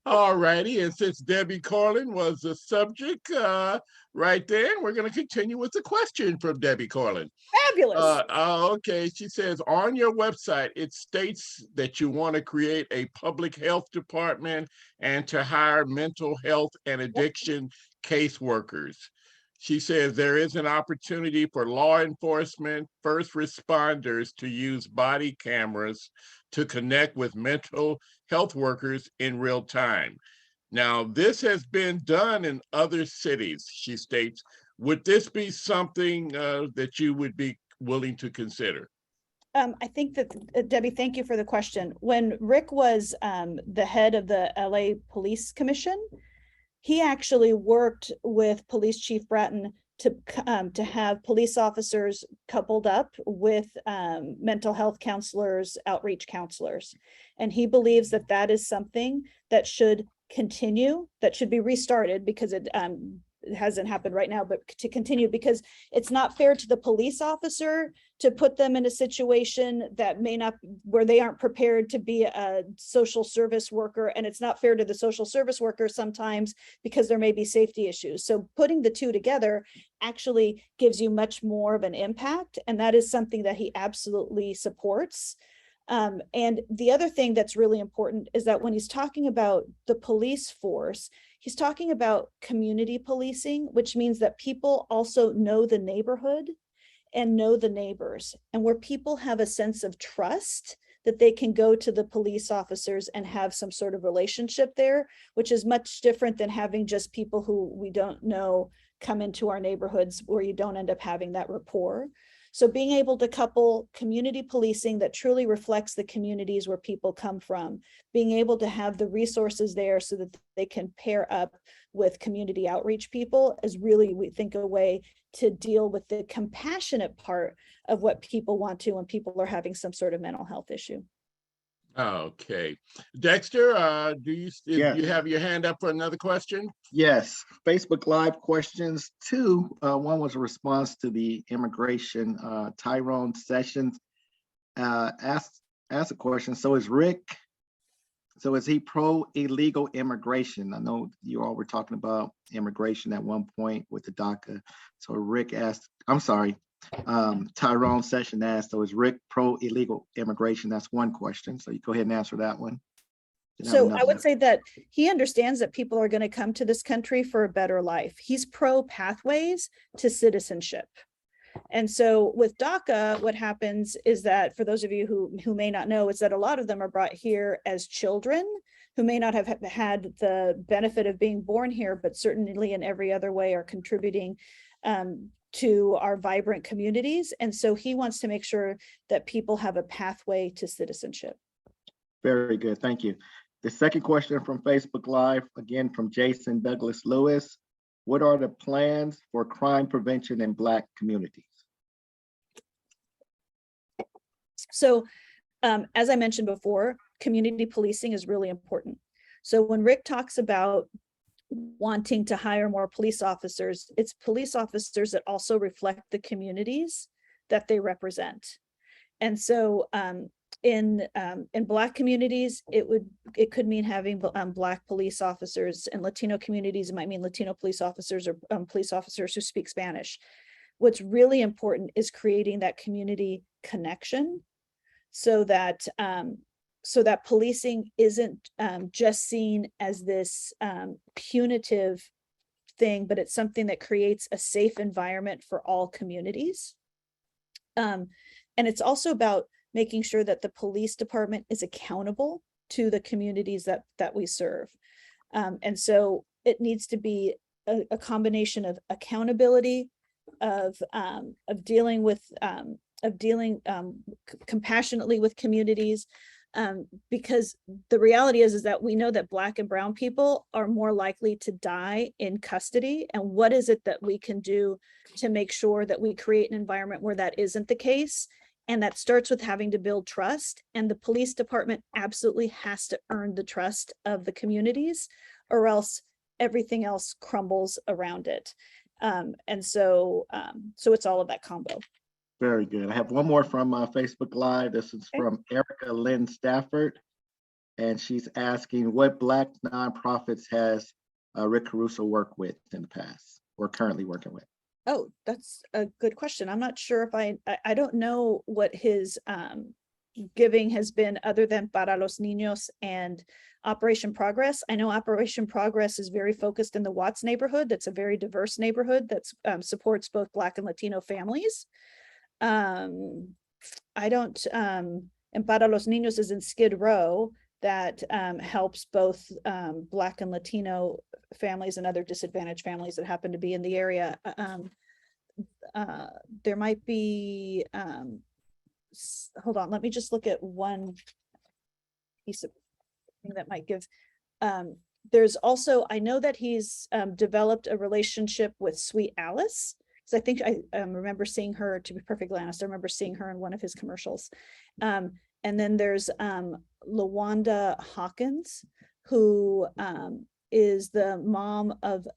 All righty. And since Debbie Corlin was the subject right there, we're going to continue with the question from Debbie Corlin. Fabulous. Okay. She says, on your website, it states that you want to create a public health department and to hire mental health and addiction caseworkers. She says there is an opportunity for law enforcement, first responders to use body cameras to connect with mental health workers in real time. Now, this has been done in other cities, she states. Would this be something that you would be willing to consider? I think that, Debbie, thank you for the question. When Rick was the head of the LA Police Commission, he actually worked with Police Chief Bratton to have police officers coupled up with mental health counselors, outreach counselors. And he believes that that is something that should continue, that should be restarted, because it hasn't happened right now, but to continue, because it's not fair to the police officer to put them in a situation that may not, where they aren't prepared to be a social service worker. And it's not fair to the social service worker sometimes because there may be safety issues. So putting the two together actually gives you much more of an impact. And that is something that he absolutely supports. And the other thing that's really important is that when he's talking about the police force, he's talking about community policing, which means that people also know the neighborhood and know the neighbors, and where people have a sense of trust that they can go to the police officers and have some sort of relationship there, which is much different than having just people who we don't know come into our neighborhoods, where you don't end up having that rapport. So being able to couple community policing that truly reflects the communities where people come from, being able to have the resources there so that they can pair up with community outreach people is really, we think, a way to deal with the compassionate part of what people want to when people are having some sort of mental health issue. Okay. Dexter, do you Yes. you have your hand up for another question? Yes, Facebook Live questions two. One was a response to the immigration. Tyrone Sessions asked a question. So is he pro illegal immigration? I know you all were talking about immigration at one point with the DACA. So Rick asked, I'm sorry, Tyrone Session asked, so is Rick pro illegal immigration? That's one question. So you go ahead and answer that one. So I would say that he understands that people are going to come to this country for a better life. He's pro pathways to citizenship. And so with DACA, what happens is that, for those of you who may not know, is that a lot of them are brought here as children who may not have had the benefit of being born here, but certainly in every other way are contributing to our vibrant communities. And so he wants to make sure that people have a pathway to citizenship. Very good, thank you. The second question from Facebook Live, again from Jason Douglas Lewis. What are the plans for crime prevention in Black communities? So as I mentioned before, community policing is really important. So when Rick talks about wanting to hire more police officers, it's police officers that also reflect the communities that they represent. And so in Black communities, it could mean having Black police officers. In Latino communities, it might mean Latino police officers, or police officers who speak Spanish. What's really important is creating that community connection, so that policing isn't just seen as this punitive thing, but it's something that creates a safe environment for all communities. And it's also about making sure that the police department is accountable to the communities that we serve. And so it needs to be a combination of accountability, of dealing compassionately with communities, because the reality is that we know that Black and Brown people are more likely to die in custody. And what is it that we can do to make sure that we create an environment where that isn't the case? And that starts with having to build trust. And the police department absolutely has to earn the trust of the communities, or else everything else crumbles around it. And so it's all of that combo. Very good. I have one more from Facebook Live. This is from Erica Lynn Stafford. And she's asking, what Black nonprofits has Rick Caruso worked with in the past, or currently working with? Oh, that's a good question. I'm not sure if I don't know what his giving has been, other than Para los Niños and Operation Progress. I know Operation Progress is very focused in the Watts neighborhood. That's a very diverse neighborhood that supports both Black and Latino families. I don't, and Para los Niños is in Skid Row. that helps both Black and Latino families and other disadvantaged families that happen to be in the area. There might be, hold on, let me just look at one piece of thing that might give. There's also, I know that he's developed a relationship with Sweet Alice. So I think I remember seeing her, to be perfectly honest, I remember seeing her in one of his commercials. And then there's LaWanda Hawkins, who is the mom of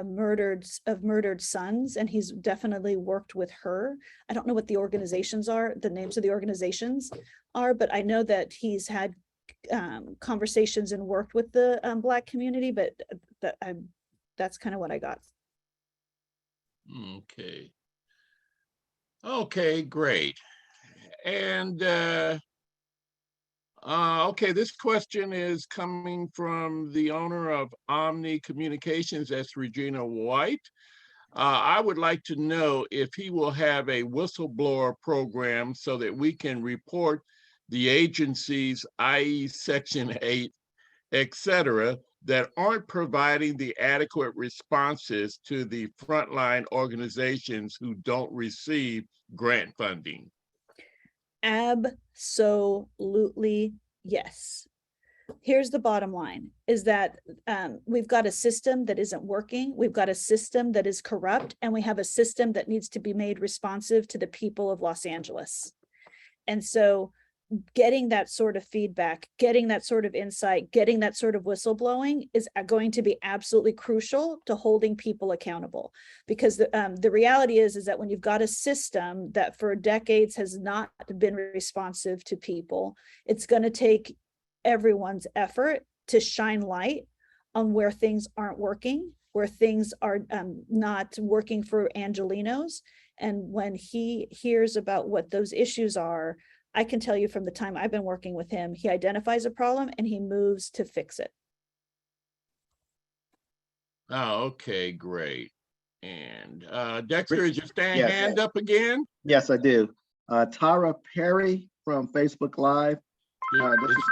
murdered sons, and he's definitely worked with her. I don't know what the organizations are, the names of the organizations are, but I know that he's had conversations and worked with the Black community, but that's kind of what I got. Okay. Okay, great. And okay, this question is coming from the owner of Omni Communications, that's Regina White. I would like to know if he will have a whistleblower program so that we can report the agencies, i.e. Section 8, et cetera, that aren't providing the adequate responses to the frontline organizations who don't receive grant funding. Absolutely, yes. Here's the bottom line, is that we've got a system that isn't working. We've got a system that is corrupt, and we have a system that needs to be made responsive to the people of Los Angeles. And so getting that sort of feedback, getting that sort of insight, getting that sort of whistleblowing is going to be absolutely crucial to holding people accountable. Because the reality is that when you've got a system that for decades has not been responsive to people, it's going to take everyone's effort to shine light on where things aren't working, where things are not working for Angelenos. And when he hears about what those issues are, I can tell you from the time I've been working with him, he identifies a problem and he moves to fix it. Oh, okay, great. And Dexter, is your hand up again? Yes, I do. Tara Perry from Facebook Live. This is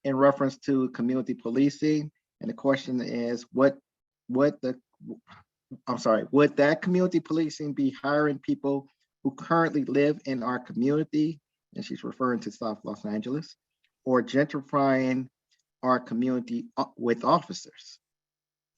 in reference to community policing. And the question is, would that community policing be hiring people who currently live in our community? And she's referring to South Los Angeles, or gentrifying our community with officers?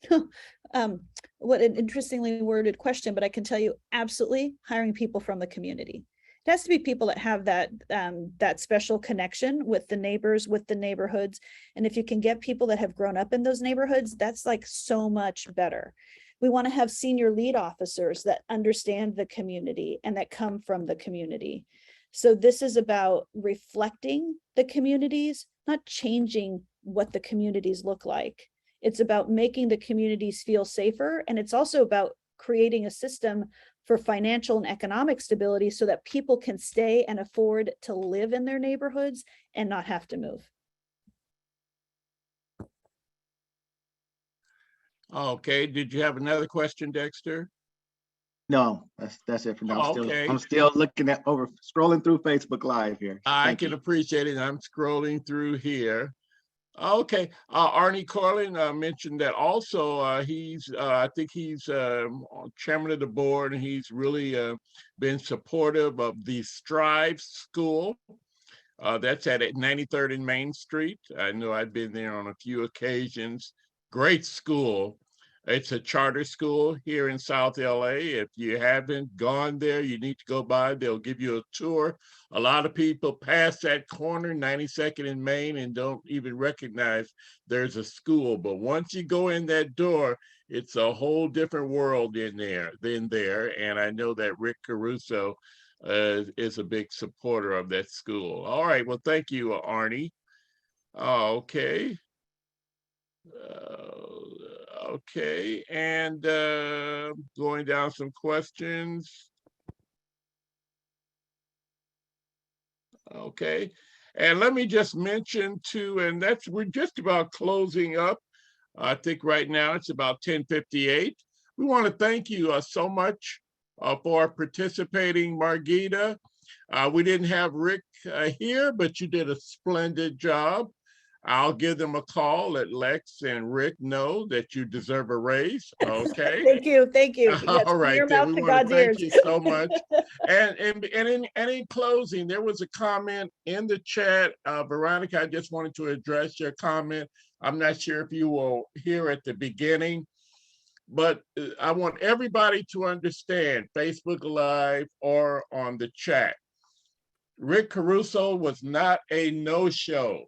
What an interestingly worded question, but I can tell you absolutely hiring people from the community. It has to be people that have that special connection with the neighbors, with the neighborhoods. And if you can get people that have grown up in those neighborhoods, that's like so much better. We want to have senior lead officers that understand the community and that come from the community. So this is about reflecting the communities, not changing what the communities look like. It's about making the communities feel safer. And it's also about creating a system for financial and economic stability so that people can stay and afford to live in their neighborhoods and not have to move. Okay, did you have another question, Dexter? No, that's it for now. Okay. I'm still looking at scrolling through Facebook Live here. I can appreciate it. I'm scrolling through here. Okay, Arnie Carlin mentioned that also. I think he's chairman of the board, and he's really been supportive of the Strive School. That's at 93rd and Main Street. I know I've been there on a few occasions. Great school. It's a charter school here in South LA. If you haven't gone there, you need to go by. They'll give you a tour. A lot of people pass that corner, 92nd and Main, and don't even recognize there's a school. But once you go in that door, it's a whole different world in there than there. And I know that Rick Caruso is a big supporter of that school. All right. Well, thank you, Arnie. Okay. Okay, and going down some questions. Okay, and let me just mention too, and we're just about closing up. I think right now it's about 10:58. We want to thank you so much for participating, Margita. We didn't have Rick here, but you did a splendid job. I'll give them a call, let Lex and Rick know that you deserve a raise. Okay. Thank you. Thank you. Yes, All from right, your then mouth we to want to God's thank ears. you so much. And in closing, there was a comment in the chat. Veronica, I just wanted to address your comment. I'm not sure if you were here at the beginning, but I want everybody to understand, Facebook Live or on the chat, Rick Caruso was not a no-show.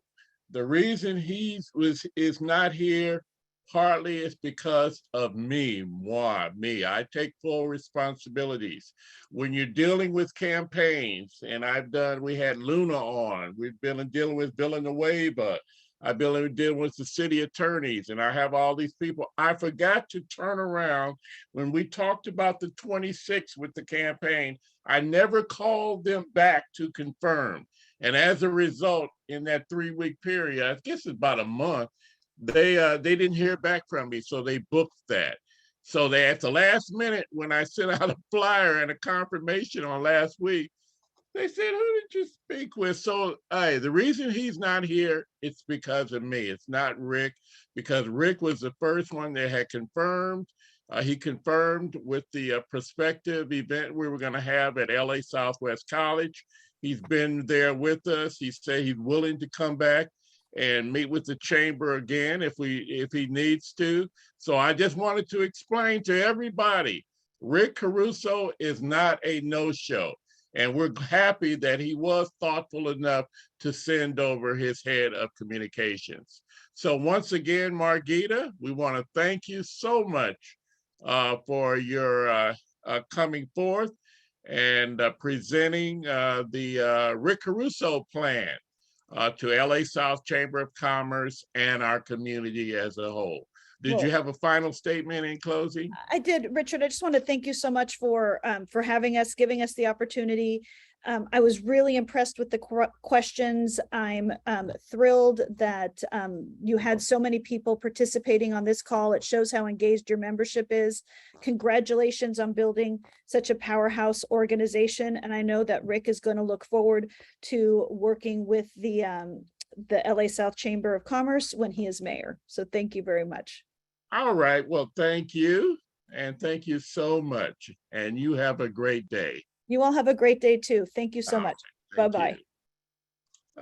The reason is not here partly is because of me, me. I take full responsibilities. When you're dealing with campaigns, and we had Luna on, we've been dealing with Bill and the Waiver, I've been dealing with the city attorneys, and I have all these people. I forgot to turn around when we talked about the 26th with the campaign. I never called them back to confirm. And as a result, in that 3-week period, I guess it's about a month, they didn't hear back from me, so they booked that. So they at the last minute, when I sent out a flyer and a confirmation on last week, they said, "Who did you speak with?" So the reason he's not here, it's because of me. It's not Rick, because Rick was the first one that had confirmed. He confirmed with the prospective event we were going to have at LA Southwest College. He's been there with us. He said he's willing to come back and meet with the chamber again if he needs to. So I just wanted to explain to everybody, Rick Caruso is not a no-show. And we're happy that he was thoughtful enough to send over his head of communications. So once again, Margita, we want to thank you so much for your coming forth and presenting the Rick Caruso plan to LA South Chamber of Commerce and our community as a whole. Did you have a final statement in closing? I did, Richard. I just want to thank you so much for having us, giving us the opportunity. I was really impressed with the questions. I'm thrilled that you had so many people participating on this call. It shows how engaged your membership is. Congratulations on building such a powerhouse organization. And I know that Rick is going to look forward to working with the LA South Chamber of Commerce when he is mayor. So thank you very much. All right. Well, thank you. And thank you so much. And you have a great day. You all have a great day too. Thank you so much. Bye-bye.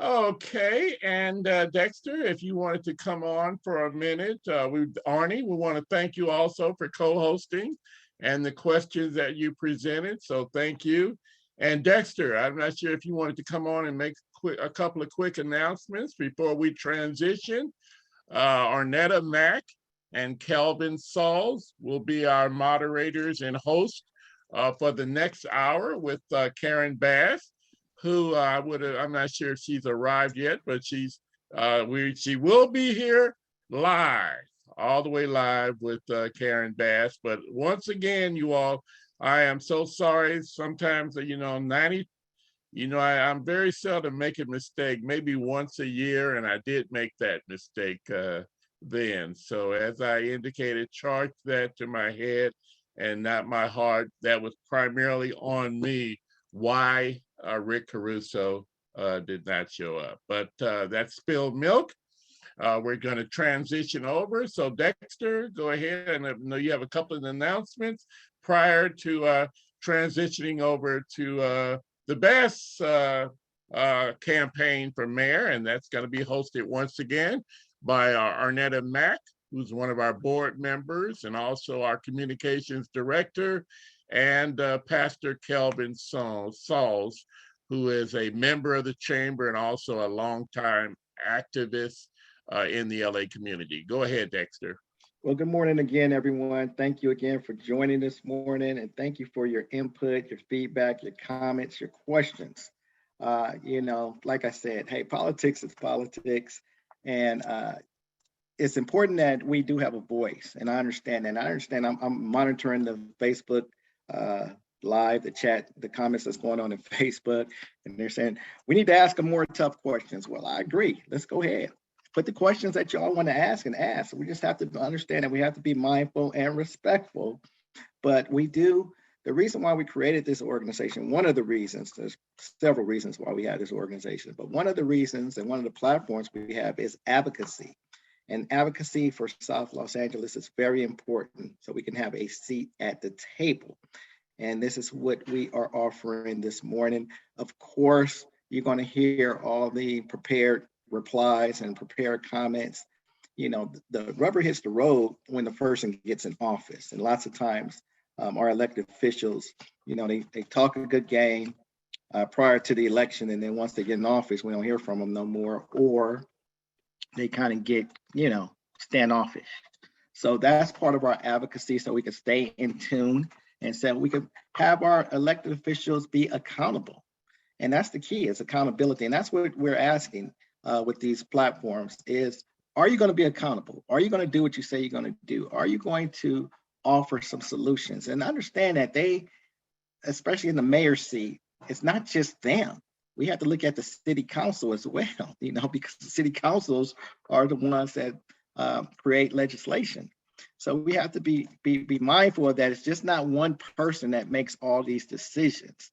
Okay. And Dexter, if you wanted to come on for a minute, Arnie, we want to thank you also for co-hosting and the questions that you presented. So thank you. And Dexter, I'm not sure if you wanted to come on and make a couple of quick announcements before we transition. Arnetta Mack and Kelvin Sauls will be our moderators and hosts for the next hour with Karen Bass, who I'm not sure if she's arrived yet, but she will be here live, all the way live with Karen Bass. But once again, you all, I am so sorry. Sometimes, I'm very seldom make a mistake, maybe once a year, and I did make that mistake then. So as I indicated, charge that to my head and not my heart. That was primarily on me why Rick Caruso did not show up. But that's spilled milk. We're going to transition over. So Dexter, go ahead. And I know you have a couple of announcements prior to transitioning over to the best campaign for mayor. And that's going to be hosted once again by Arnetta Mack, who's one of our board members and also our communications director, and Pastor Kelvin Sauls, who is a member of the chamber and also a longtime activist in the LA community. Go ahead, Dexter. Well, good morning again, everyone. Thank you again for joining this morning, and thank you for your input, your feedback, your comments, your questions. Like I said, hey, politics is politics, and it's important that we do have a voice, and I understand that. I'm monitoring the Facebook live, the chat, the comments that's going on in Facebook, and they're saying we need to ask them more tough questions. Well, I agree. Let's go ahead. Put the questions that y'all want to ask and ask. We just have to understand that we have to be mindful and respectful, but we do the reason why we created this organization, one of the reasons, there's several reasons why we have this organization, but one of the reasons and one of the platforms we have is advocacy. And advocacy for South Los Angeles is very important so we can have a seat at the table. And this is what we are offering this morning. Of course, you're going to hear all the prepared replies and prepared comments. You know, the rubber hits the road when the person gets in office. And lots of times our elected officials, you know, they talk a good game prior to the election. And then once they get in office, we don't hear from them no more, or they kind of get, you know, standoffish. So that's part of our advocacy, so we can stay in tune and so we can have our elected officials be accountable. And that's the key, is accountability. And that's what we're asking with these platforms is, are you going to be accountable? Are you going to do what you say you're going to do? Are you going to offer some solutions? And understand that they, especially in the mayor's seat, it's not just them. We have to look at the city council as well, you know, because the city councils are the ones that create legislation. So we have to be mindful of that. It's just not one person that makes all these decisions.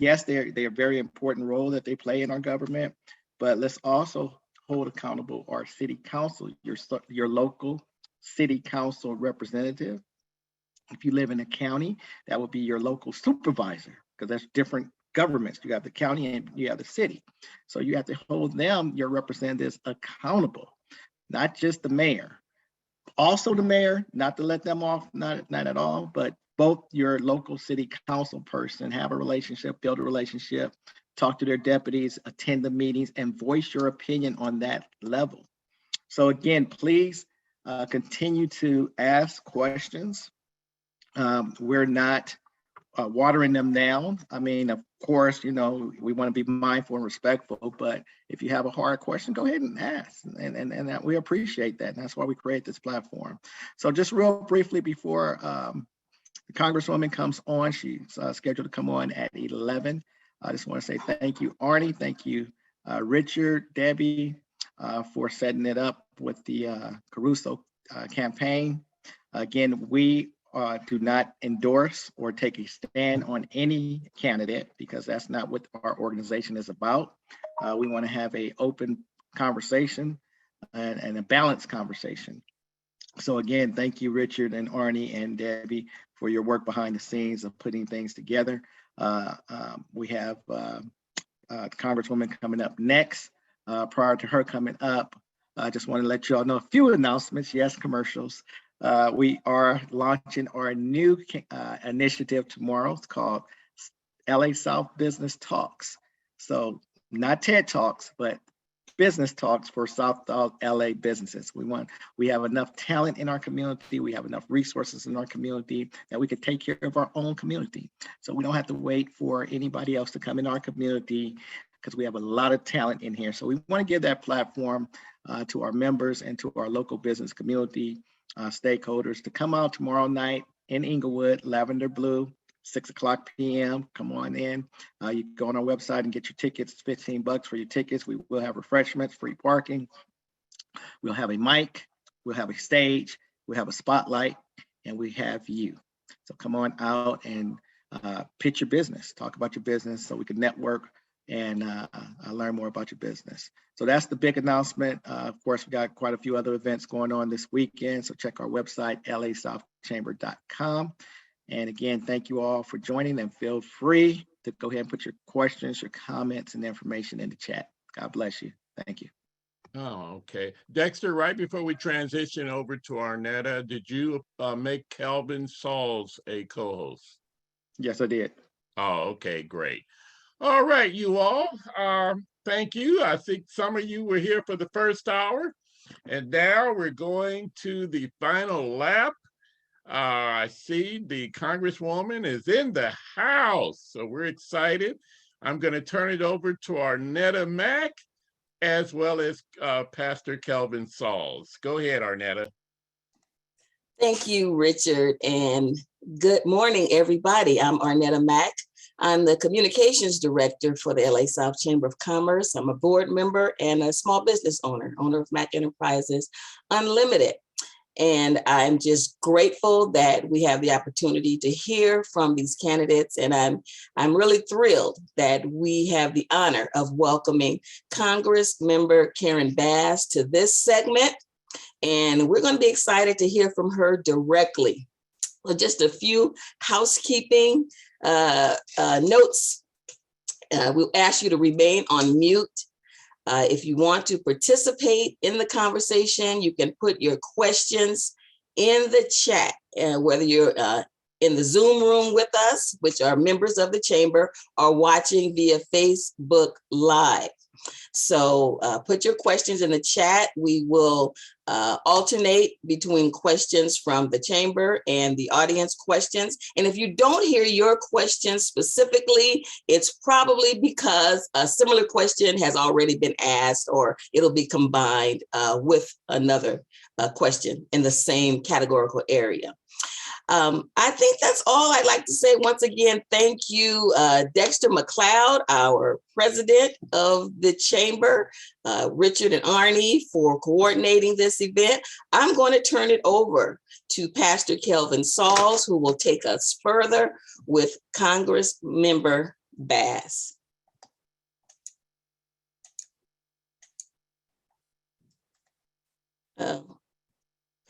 Yes, they're a very important role that they play in our government, but let's also hold accountable our city council, your local city council representative. If you live in a county, that would be your local supervisor, because that's different governments. You have the county and you have the city. So you have to hold them, your representatives, accountable, not just the mayor. Also the mayor, not to let them off, not at all, but both your local city council person have a relationship, build a relationship, talk to their deputies, attend the meetings, and voice your opinion on that level. So again, please continue to ask questions. We're not watering them down. I mean, of course, you know, we want to be mindful and respectful, but if you have a hard question, go ahead and ask. And that we appreciate that. And that's why we create this platform. So just real briefly before the Congresswoman comes on, she's scheduled to come on at 11. I just want to say thank you, Arnie. Thank you, Richard, Debbie, for setting it up with the Caruso campaign. Again, we do not endorse or take a stand on any candidate, because that's not what our organization is about. We want to have an open conversation and a balanced conversation. So again, thank you, Richard and Arnie and Debbie, for your work behind the scenes of putting things together. We have Congresswoman coming up next. Prior to her coming up, I just want to let you all know a few announcements. Yes, commercials. We are launching our new initiative tomorrow. It's called LA South Business Talks. So not TED Talks, but business talks for South LA businesses. We have enough talent in our community. We have enough resources in our community that we could take care of our own community. So we don't have to wait for anybody else to come in our community, because we have a lot of talent in here. So we want to give that platform to our members and to our local business community stakeholders to come out tomorrow night in Inglewood, Lavender Blue, 6:00 p.m. Come on in. You can go on our website and get your tickets. It's $15 for your tickets. We will have refreshments, free parking. We'll have a mic. We'll have a stage. We'll have a spotlight, and we have you. So come on out and pitch your business. Talk about your business so we can network and learn more about your business. So that's the big announcement. Of course, we got quite a few other events going on this weekend. So check our website, lasouthchamber.com. And again, thank you all for joining, and feel free to go ahead and put your questions, your comments, and information in the chat. God bless you. Thank you. Oh, okay. Dexter, right before we transition over to Arnetta, did you make Kelvin Sauls a co-host? Yes, I did. Oh, okay, great. All right, you all. Thank you. I think some of you were here for the first hour, and now we're going to the final lap. I see the Congresswoman is in the house, so we're excited. I'm going to turn it over to Arnetta Mack, as well as Pastor Kelvin Sauls. Go ahead, Arnetta. Thank you, Richard, and good morning, everybody. I'm Arnetta Mack. I'm the Communications Director for the LA South Chamber of Commerce. I'm a board member and a small business owner of Mack Enterprises Unlimited. And I'm just grateful that we have the opportunity to hear from these candidates. And I'm really thrilled that we have the honor of welcoming Congress member Karen Bass to this segment. And we're going to be excited to hear from her directly. Well, just a few housekeeping notes. We'll ask you to remain on mute. If you want to participate in the conversation, you can put your questions in the chat, whether you're in the Zoom room with us, which are members of the chamber, or watching via Facebook Live. So put your questions in the chat. We will alternate between questions from the chamber and the audience questions. And if you don't hear your question specifically, it's probably because a similar question has already been asked, or it'll be combined with another question in the same categorical area. I think that's all I'd like to say. Once again, thank you, Dexter McLeod, our president of the chamber, Richard and Arnie for coordinating this event. I'm going to turn it over to Pastor Kelvin Sauls, who will take us further with Congress member Bass.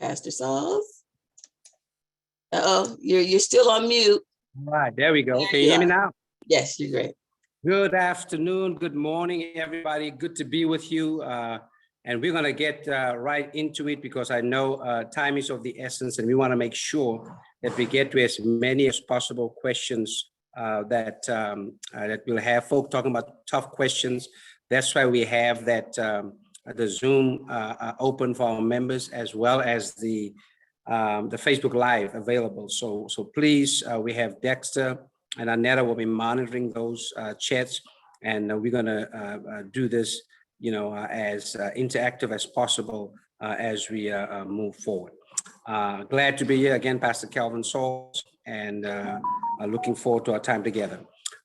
Pastor Sauls. You're still on mute. All right, there we go. There Can you you hear me are. now? Yes, you're great. Good afternoon, good morning, everybody. Good to be with you. And we're gonna get right into it because I know time is of the essence, and we wanna make sure that we get to as many as possible questions that we'll have. Folk talking about tough questions. That's why we have that the Zoom open for our members, as well as the Facebook Live available. So please, we have Dexter and Annetta will be monitoring those chats, and we're gonna do this, as interactive as possible as we move forward. Glad to be here again, Pastor Kelvin Sauls, and looking forward to our time together.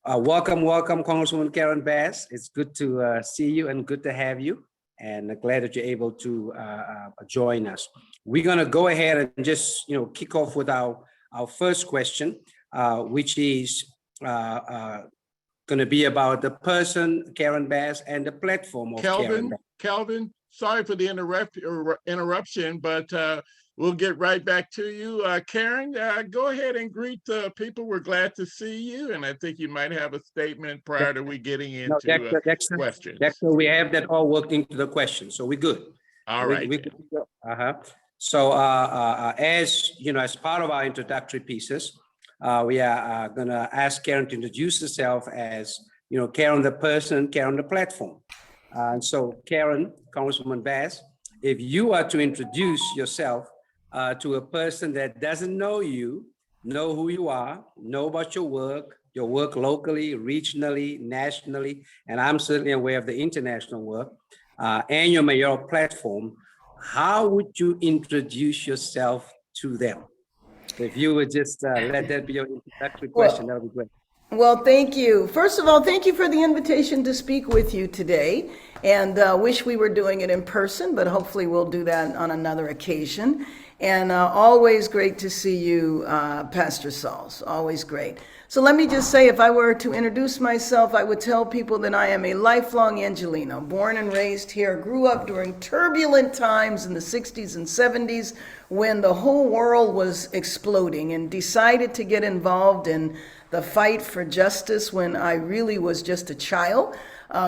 Welcome, Congresswoman Karen Bass. It's good to see you and good to have you, and glad that you're able to join us. We're gonna go ahead and just kick off with our first question, which is gonna be about the person, Karen Bass, and the platform of Karen Bass. Kelvin, sorry for the interruption, but we'll get right back to you. Karen, go ahead and greet the people. We're glad to see you, and I think you might have a statement prior to we getting into questions. Dexter, we have that all worked into the question, so we're good. All right. So as part of our introductory pieces, we are gonna ask Karen to introduce herself as, Karen the person, Karen the platform. And so Karen, Congresswoman Bass, if you are to introduce yourself to a person that doesn't know you, know who you are, know about your work locally, regionally, nationally, and I'm certainly aware of the international work, and your mayoral platform, how would you introduce yourself to them? If you would just let that be your introductory question, that would be great. Well, thank you. First of all, thank you for the invitation to speak with you today, and wish we were doing it in person, but hopefully we'll do that on another occasion. And always great to see you, Pastor Sauls, always great. So let me just say, if I were to introduce myself, I would tell people that I am a lifelong Angelino, born and raised here, grew up during turbulent times in the 60s and 70s when the whole world was exploding, and decided to get involved in the fight for justice when I really was just a child,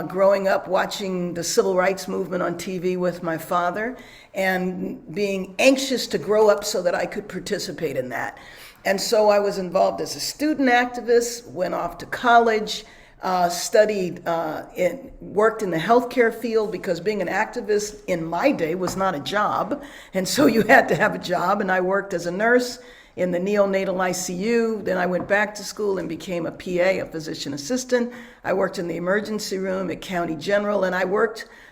growing up watching the civil rights movement on TV with my father, and being anxious to grow up so that I could participate in that. And so I was involved as a student activist, went off to college, studied, worked in the healthcare field, because being an activist in my day was not a job. And so you had to have a job. And I worked as a nurse in the neonatal ICU. Then I went back to school and became a PA, a physician assistant. I worked in the emergency room at County General, and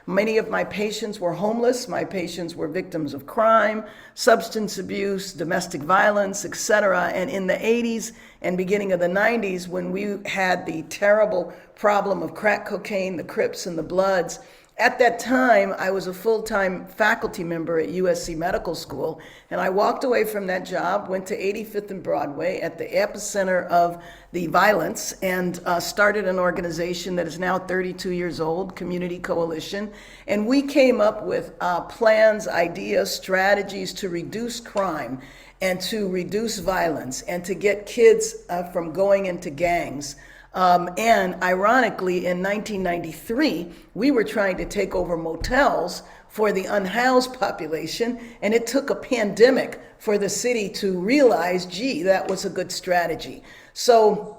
many of my patients were homeless. My patients were victims of crime, substance abuse, domestic violence, etc. And in the 80s and beginning of the 90s, when we had the terrible problem of crack cocaine, the Crips and the Bloods, At that time, I was a full-time faculty member at USC Medical School, and I walked away from that job, went to 85th and Broadway at the epicenter of the violence, and started an organization that is now 32 years old, Community Coalition. And we came up with plans, ideas, strategies to reduce crime and to reduce violence and to get kids from going into gangs. And ironically, in 1993, we were trying to take over motels for the unhoused population, and it took a pandemic for the city to realize, gee, that was a good strategy. So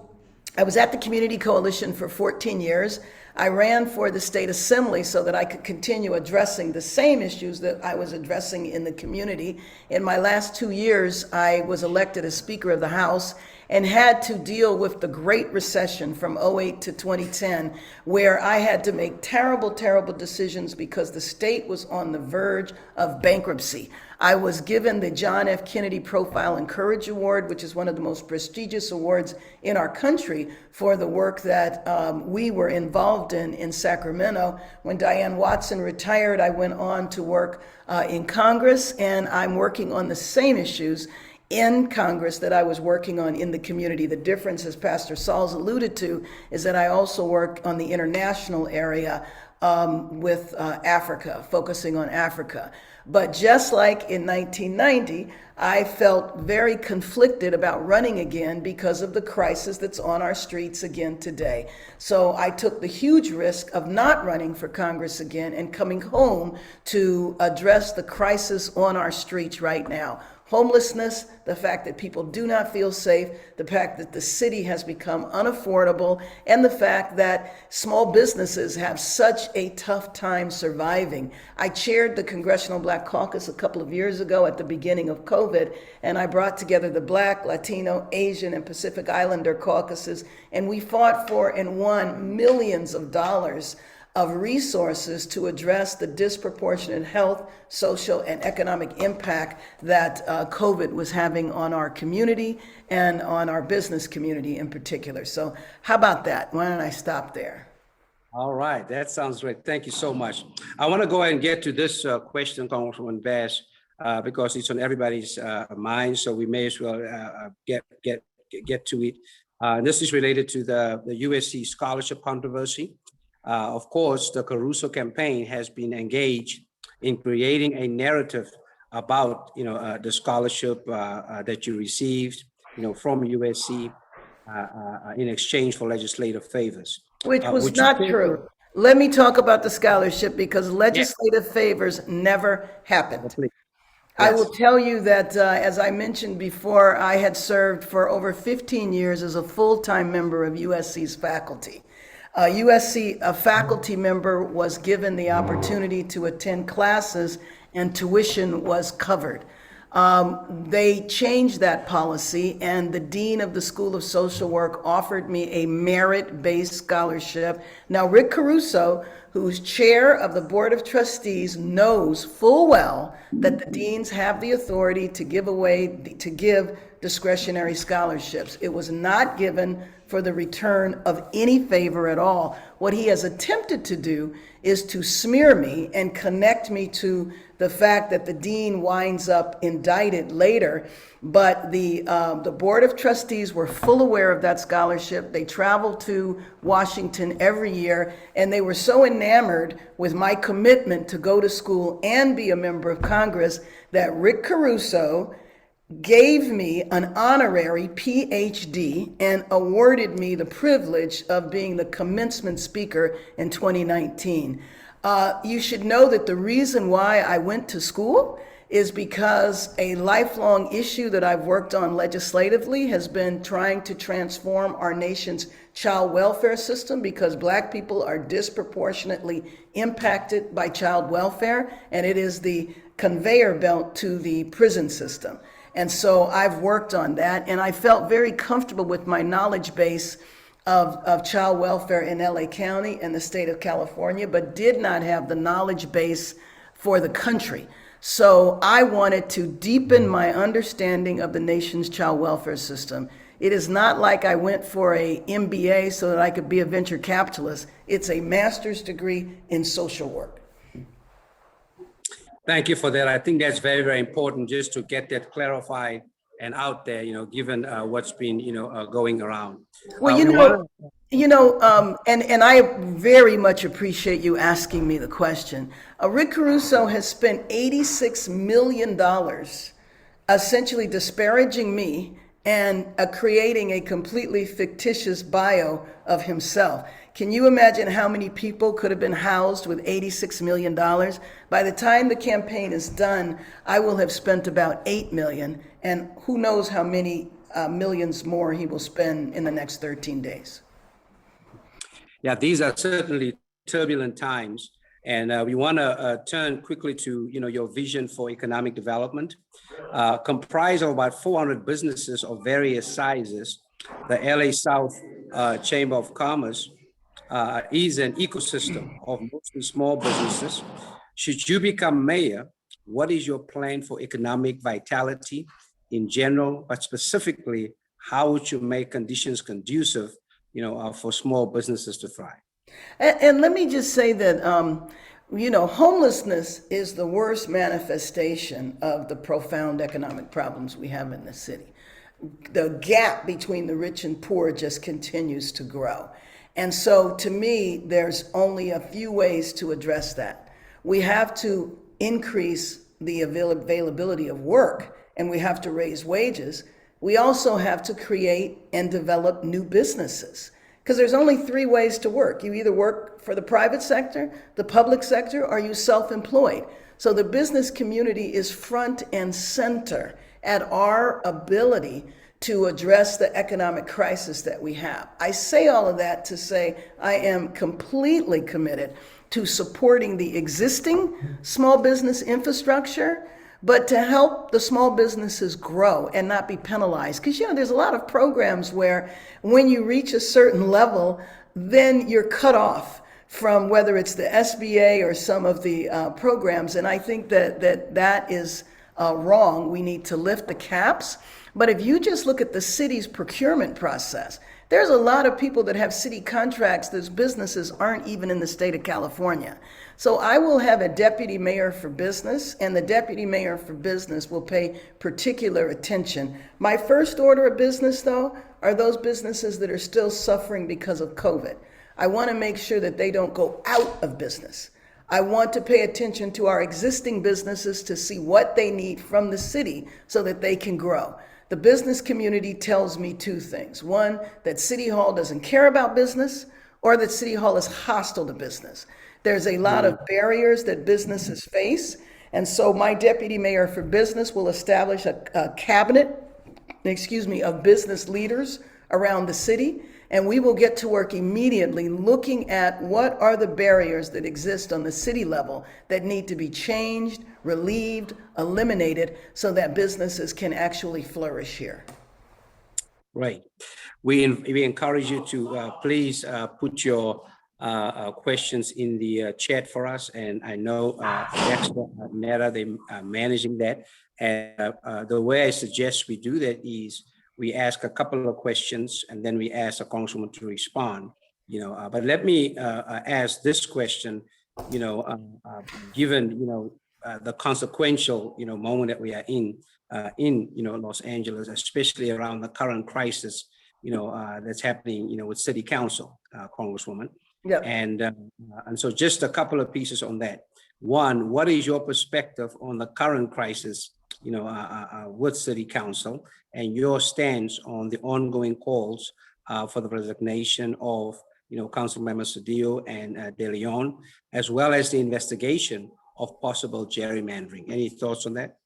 I was at the Community Coalition for 14 years. I ran for the state assembly so that I could continue addressing the same issues that I was addressing in the community. In my last 2 years, I was elected as Speaker of the House and had to deal with the Great Recession from '08 to 2010, where I had to make terrible, terrible decisions because the state was on the verge of bankruptcy. I was given the John F. Kennedy Profile and Courage Award, which is one of the most prestigious awards in our country for the work that we were involved in Sacramento. When Diane Watson retired, I went on to work in Congress, and I'm working on the same issues in Congress that I was working on in the community. The difference, as Pastor Saul's alluded to, is that I also work on the international area with Africa, focusing on Africa. But just like in 1990, I felt very conflicted about running again because of the crisis that's on our streets again today. So I took the huge risk of not running for Congress again and coming home to address the crisis on our streets right now. Homelessness, the fact that people do not feel safe, the fact that the city has become unaffordable, and the fact that small businesses have such a tough time surviving. I chaired the Congressional Black Caucus a couple of years ago at the beginning of COVID, and I brought together the Black, Latino, Asian, and Pacific Islander caucuses, and we fought for and won millions of dollars of resources to address the disproportionate health, social, and economic impact that COVID was having on our community and on our business community in particular. So how about that? Why don't I stop there? All right, that sounds great. Thank you so much. I want to go ahead and get to this question, Congresswoman Bass, because it's on everybody's mind. So we may as well get to it. This is related to the USC scholarship controversy. Of course, the Caruso campaign has been engaged in creating a narrative about, the scholarship that you received, from USC in exchange for legislative favors. Which was not true. Let me talk about the scholarship because legislative favors never happened. Yes. I will tell you that, as I mentioned before, I had served for over 15 years as a full-time member of USC's faculty. A faculty member was given the opportunity to attend classes and tuition was covered. They changed that policy, and the dean of the School of Social Work offered me a merit-based scholarship. Now, Rick Caruso, who's chair of the Board of Trustees, knows full well that the deans have the authority to give discretionary scholarships. It was not given for the return of any favor at all. What he has attempted to do is to smear me and connect me to the fact that the dean winds up indicted later. But the Board of Trustees were full aware of that scholarship. They traveled to Washington every year, and they were so enamored with my commitment to go to school and be a member of Congress that Rick Caruso gave me an honorary PhD and awarded me the privilege of being the commencement speaker in 2019. You should know that the reason why I went to school is because a lifelong issue that I've worked on legislatively has been trying to transform our nation's child welfare system, because Black people are disproportionately impacted by child welfare, and it is the conveyor belt to the prison system. And so I've worked on that, and I felt very comfortable with my knowledge base of child welfare in LA County and the state of California, but did not have the knowledge base for the country. So I wanted to deepen my understanding of the nation's child welfare system. It is not like I went for a MBA so that I could be a venture capitalist. It's a master's degree in social work. Thank you for that. I think that's very, very important just to get that clarified and out there, given what's been, going around. Well, and I very much appreciate you asking me the question. Rick Caruso has spent $86 million essentially disparaging me and creating a completely fictitious bio of himself. Can you imagine how many people could have been housed with $86 million? By the time the campaign is done, I will have spent about $8 million, and who knows how many millions more he will spend in the next 13 days. Yeah, these are certainly turbulent times, and we want to turn quickly to your vision for economic development. Comprised of about 400 businesses of various sizes, the LA South Chamber of Commerce is an ecosystem of mostly small businesses. Should you become mayor, what is your plan for economic vitality in general, but specifically, how would you make conditions conducive, for small businesses to thrive? And let me just say that, homelessness is the worst manifestation of the profound economic problems we have in the city. The gap between the rich and poor just continues to grow. And so to me, there's only a few ways to address that. We have to increase the availability of work, and we have to raise wages. We also have to create and develop new businesses, because there's only three ways to work. You either work for the private sector, the public sector, or you self-employed. So the business community is front and center at our ability to address the economic crisis that we have. I say all of that to say I am completely committed to supporting the existing small business infrastructure, but to help the small businesses grow and not be penalized. Because, there's a lot of programs where when you reach a certain level, then you're cut off from whether it's the SBA or some of the programs. And I think that is wrong. We need to lift the caps. But if you just look at the city's procurement process, there's a lot of people that have city contracts whose businesses aren't even in the state of California. So I will have a deputy mayor for business, and the deputy mayor for business will pay particular attention. My first order of business, though, are those businesses that are still suffering because of COVID. I want to make sure that they don't go out of business. I want to pay attention to our existing businesses to see what they need from the city so that they can grow. The business community tells me two things. One, that City Hall doesn't care about business, or that City Hall is hostile to business. There's a lot of barriers that businesses face. And so my deputy mayor for business will establish a cabinet, of business leaders around the city. And we will get to work immediately looking at what are the barriers that exist on the city level that need to be changed, relieved, eliminated, so that businesses can actually flourish here. Right. We encourage you to please put your questions in the chat for us. And I know Dexter, Netta, they are managing that. And the way I suggest we do that is we ask a couple of questions and then we ask a congresswoman to respond, but let me ask this question, given, the consequential, moment that we are in Los Angeles, especially around the current crisis, that's happening, with city council, Congresswoman. Yeah. And so just a couple of pieces on that. One, what is your perspective on the current crisis, with city council, and your stance on the ongoing calls for the resignation of, Council Members Cedillo and De Leon, as well as the investigation of possible gerrymandering? Any thoughts on that?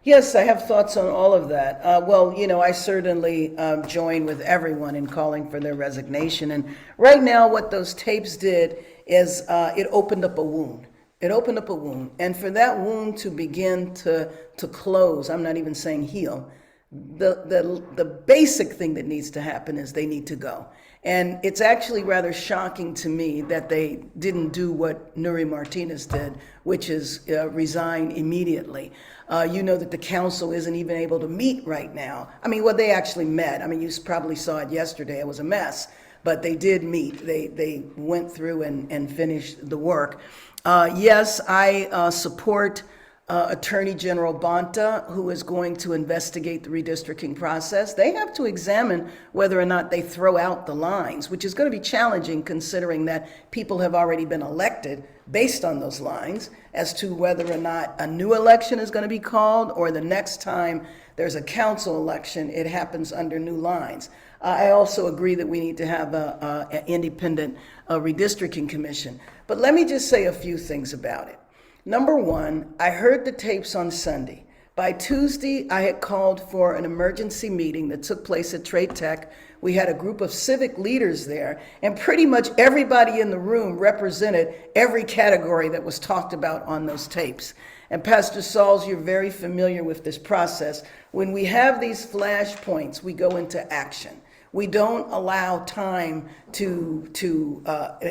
Yes, I have thoughts on all of that. I certainly join with everyone in calling for their resignation. And right now, what those tapes did is it opened up a wound. It opened up a wound. And for that wound to begin to close, I'm not even saying heal, the basic thing that needs to happen is they need to go. And it's actually rather shocking to me that they didn't do what Nuri Martinez did, which is resign immediately. You know that the council isn't even able to meet right now. I mean, well, they actually met. I mean, you probably saw it yesterday. It was a mess, but they did meet. They went through and finished the work. Yes, I support Attorney General Bonta, who is going to investigate the redistricting process. They have to examine whether or not they throw out the lines, which is going to be challenging considering that people have already been elected based on those lines, as to whether or not a new election is going to be called, or the next time there's a council election, it happens under new lines. I also agree that we need to have an independent redistricting commission. But let me just say a few things about it. Number one, I heard the tapes on Sunday. By Tuesday, I had called for an emergency meeting that took place at Trade Tech. We had a group of civic leaders there, and pretty much everybody in the room represented every category that was talked about on those tapes. And Pastor Sauls, you're very familiar with this process. When we have these flash points, we go into action. We don't allow time to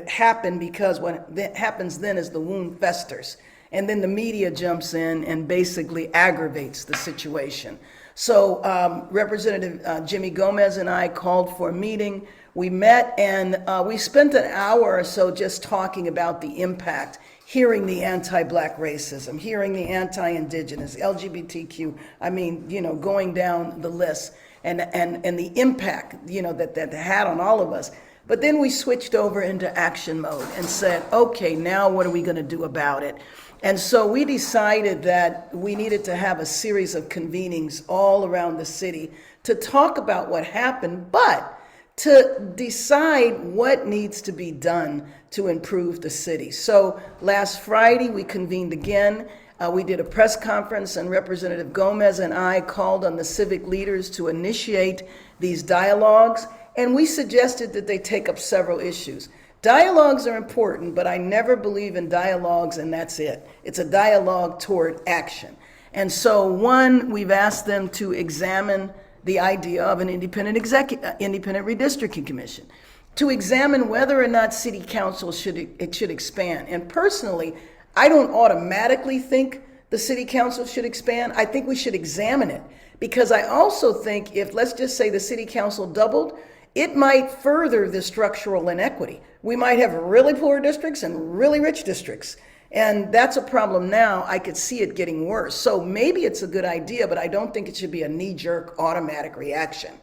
happen, because what happens then is the wound festers. And then the media jumps in and basically aggravates the situation. So Representative Jimmy Gomez and I called for a meeting. We met and we spent an hour or so just talking about the impact, hearing the anti-Black racism, hearing the anti-Indigenous, LGBTQ, I mean, you know, going down the list, and the impact, you know, that had on all of us. But then we switched over into action mode and said, okay, now what are we going to do about it? And so we decided that we needed to have a series of convenings all around the city to talk about what happened, but to decide what needs to be done to improve the city. So last Friday, we convened again. We did a press conference, and Representative Gomez and I called on the civic leaders to initiate these dialogues, and we suggested that they take up several issues. Dialogues are important, but I never believe in dialogues and that's it. It's a dialogue toward action. And so one, we've asked them to examine the idea of an independent redistricting commission, to examine whether or not city council should expand. And personally, I don't automatically think the city council should expand. I think we should examine it, because I also think if, let's just say, the city council doubled, it might further the structural inequity. We might have really poor districts and really rich districts. And that's a problem now. I could see it getting worse. So maybe it's a good idea, but I don't think it should be a knee-jerk automatic reaction.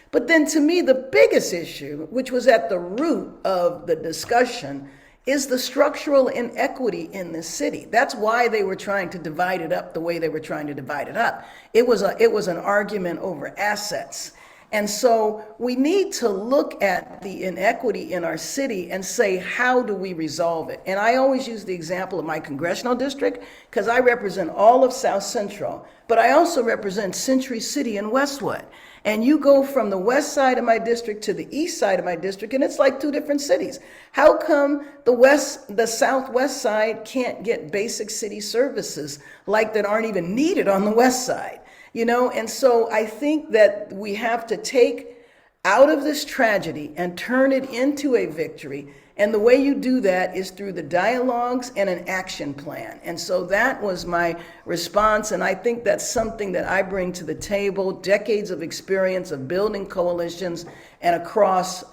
But then to me, the biggest issue, which was at the root of the discussion, is the structural inequity in the city. That's why they were trying to divide it up the way they were trying to divide it up. It was an argument over assets. And so we need to look at the inequity in our city and say, how do we resolve it? And I always use the example of my congressional district, because I represent all of South Central, but I also represent Century City and Westwood. And you go from the west side of my district to the east side of my district, and it's like two different cities. How come the southwest side can't get basic city services like that aren't even needed on the west side? You know, and so I think that we have to take out of this tragedy and turn it into a victory. And the way you do that is through the dialogues and an action plan. And so that was my response. And I think that's something that I bring to the table, decades of experience of building coalitions and across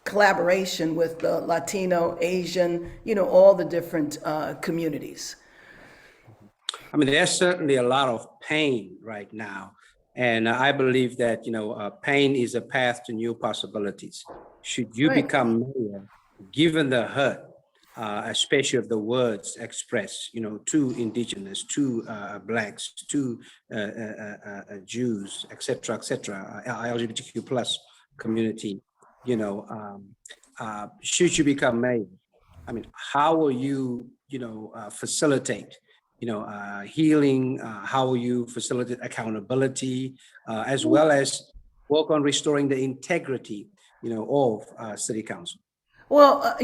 collaboration with the Latino, Asian, you know, all the different communities. I mean, there's certainly a lot of pain right now. And I believe that, pain is a path to new possibilities. Should you become mayor, given the hurt, especially of the words expressed, to indigenous, to Blacks, to Jews, et cetera, LGBTQ plus community, should you become mayor? I mean, how will you, facilitate healing, how will you facilitate accountability, as well as work on restoring the integrity, of city council? Well,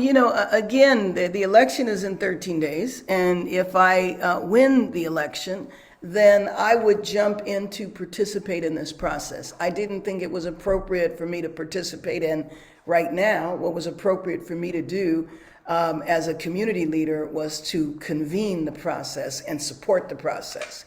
again, the election is in 13 days. And if I win the election, then I would jump in to participate in this process. I didn't think it was appropriate for me to participate in Right now, what was appropriate for me to do as a community leader was to convene the process and support the process.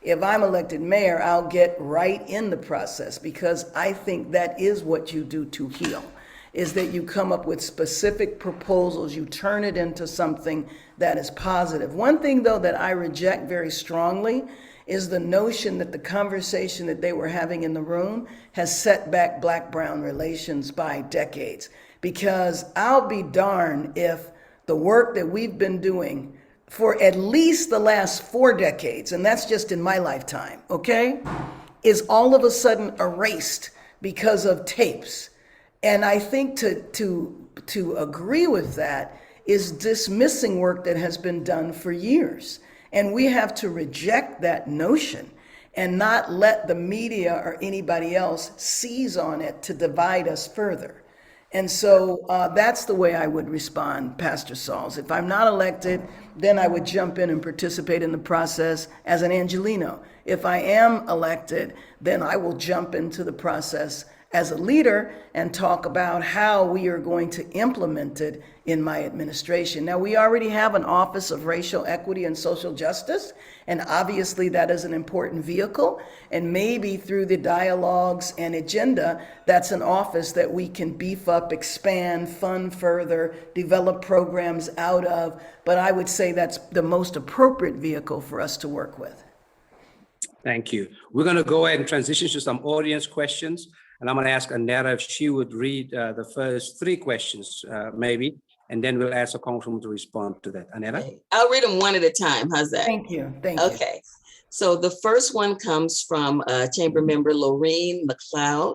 If I'm elected mayor, I'll get right in the process, because I think that is what you do to heal, is that you come up with specific proposals, you turn it into something that is positive. One thing, though, that I reject very strongly is the notion that the conversation that they were having in the room has set back Black-Brown relations by decades. Because I'll be darned if the work that we've been doing for at least the last 4 decades, and that's just in my lifetime, okay, is all of a sudden erased because of tapes. And I think to agree with that is dismissing work that has been done for years. And we have to reject that notion and not let the media or anybody else seize on it to divide us further. And so that's the way I would respond, Pastor Sauls. If I'm not elected, then I would jump in and participate in the process as an Angelino. If I am elected, then I will jump into the process as a leader and talk about how we are going to implement it in my administration. Now, we already have an Office of Racial Equity and Social Justice, and obviously that is an important vehicle. And maybe through the dialogues and agenda, that's an office that we can beef up, expand, fund further, develop programs out of. But I would say that's the most appropriate vehicle for us to work with. Thank you. We're going to go ahead and transition to some audience questions. And I'm going to ask Annetta if she would read the first 3 questions, maybe, and then we'll ask the Congresswoman to respond to that. Annetta? Okay. I'll read them one at a time. How's that? Thank you. Thank you. Okay. So the first one comes from Chamber Member Lorene McLeod,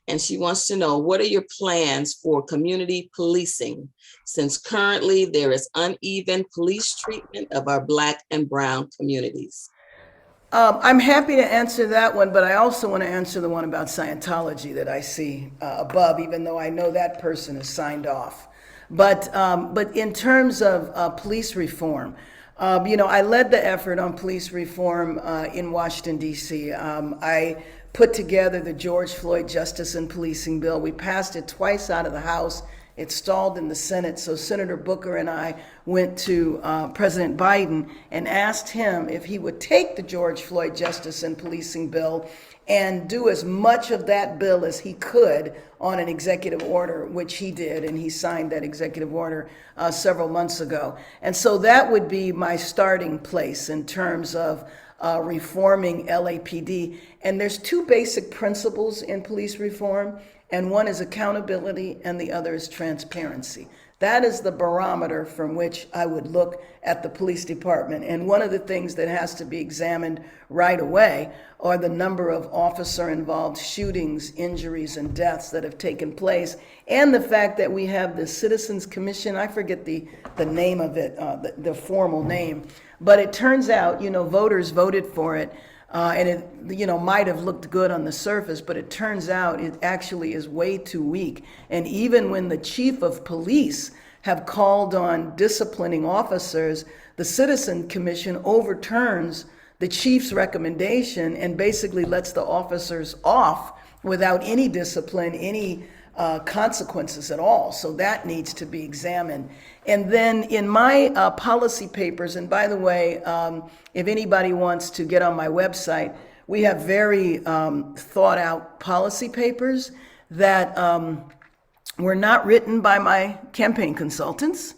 and she wants to know, what are your plans for community policing, since currently there is uneven police treatment of our Black and Brown communities? I'm happy to answer that one, but I also want to answer the one about Scientology that I see above, even though I know that person is signed off. But in terms of police reform, I led the effort on police reform in Washington, D.C. I put together the George Floyd Justice and Policing Bill. We passed it twice out of the House. It stalled in the Senate, so Senator Booker and I went to President Biden and asked him if he would take the George Floyd Justice and Policing Bill and do as much of that bill as he could on an executive order, which he did, and he signed that executive order several months ago. And so that would be my starting place in terms of reforming LAPD. And there's 2 basic principles in police reform, and one is accountability and the other is transparency. That is the barometer from which I would look at the police department. And one of the things that has to be examined right away are the number of officer-involved shootings, injuries, and deaths that have taken place, and the fact that we have the Citizens Commission. I forget the name of it, the formal name, but it turns out, voters voted for it. And it, might have looked good on the surface, but it turns out it actually is way too weak. And even when the chief of police have called on disciplining officers, the Citizen Commission overturns the chief's recommendation and basically lets the officers off without any discipline, any consequences at all. So that needs to be examined. And then in my policy papers, and by the way, if anybody wants to get on my website, we have very thought out policy papers that were not written by my campaign consultants,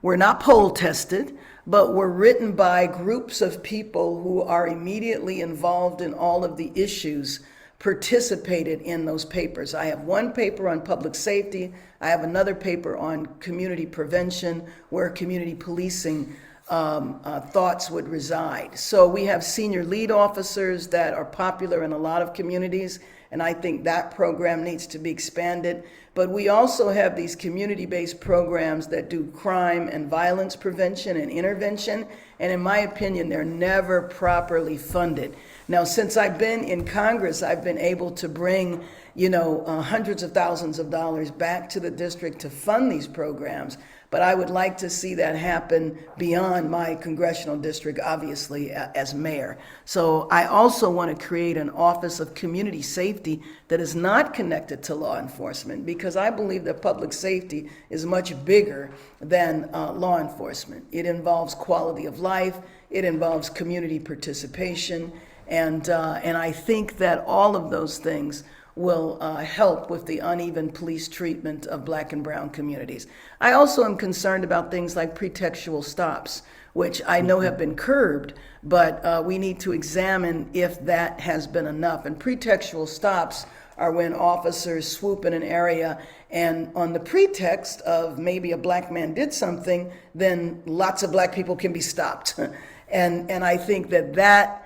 were not poll tested, but were written by groups of people who are immediately involved in all of the issues participated in those papers. I have one paper on public safety. I have another paper on community prevention, where community policing thoughts would reside. So we have senior lead officers that are popular in a lot of communities, and I think that program needs to be expanded. But we also have these community-based programs that do crime and violence prevention and intervention, and in my opinion, they're never properly funded. Now, since I've been in Congress, I've been able to bring, hundreds of thousands of dollars back to the district to fund these programs. but I would like to see that happen beyond my congressional district, obviously, as mayor. So I also want to create an Office of Community Safety that is not connected to law enforcement, because I believe that public safety is much bigger than law enforcement. It involves quality of life, it involves community participation, and I think that all of those things will help with the uneven police treatment of Black and brown communities. I also am concerned about things like pretextual stops, which I know have been curbed, but we need to examine if that has been enough. And pretextual stops are when officers swoop in an area and on the pretext of maybe a Black man did something, then lots of Black people can be stopped. and I think that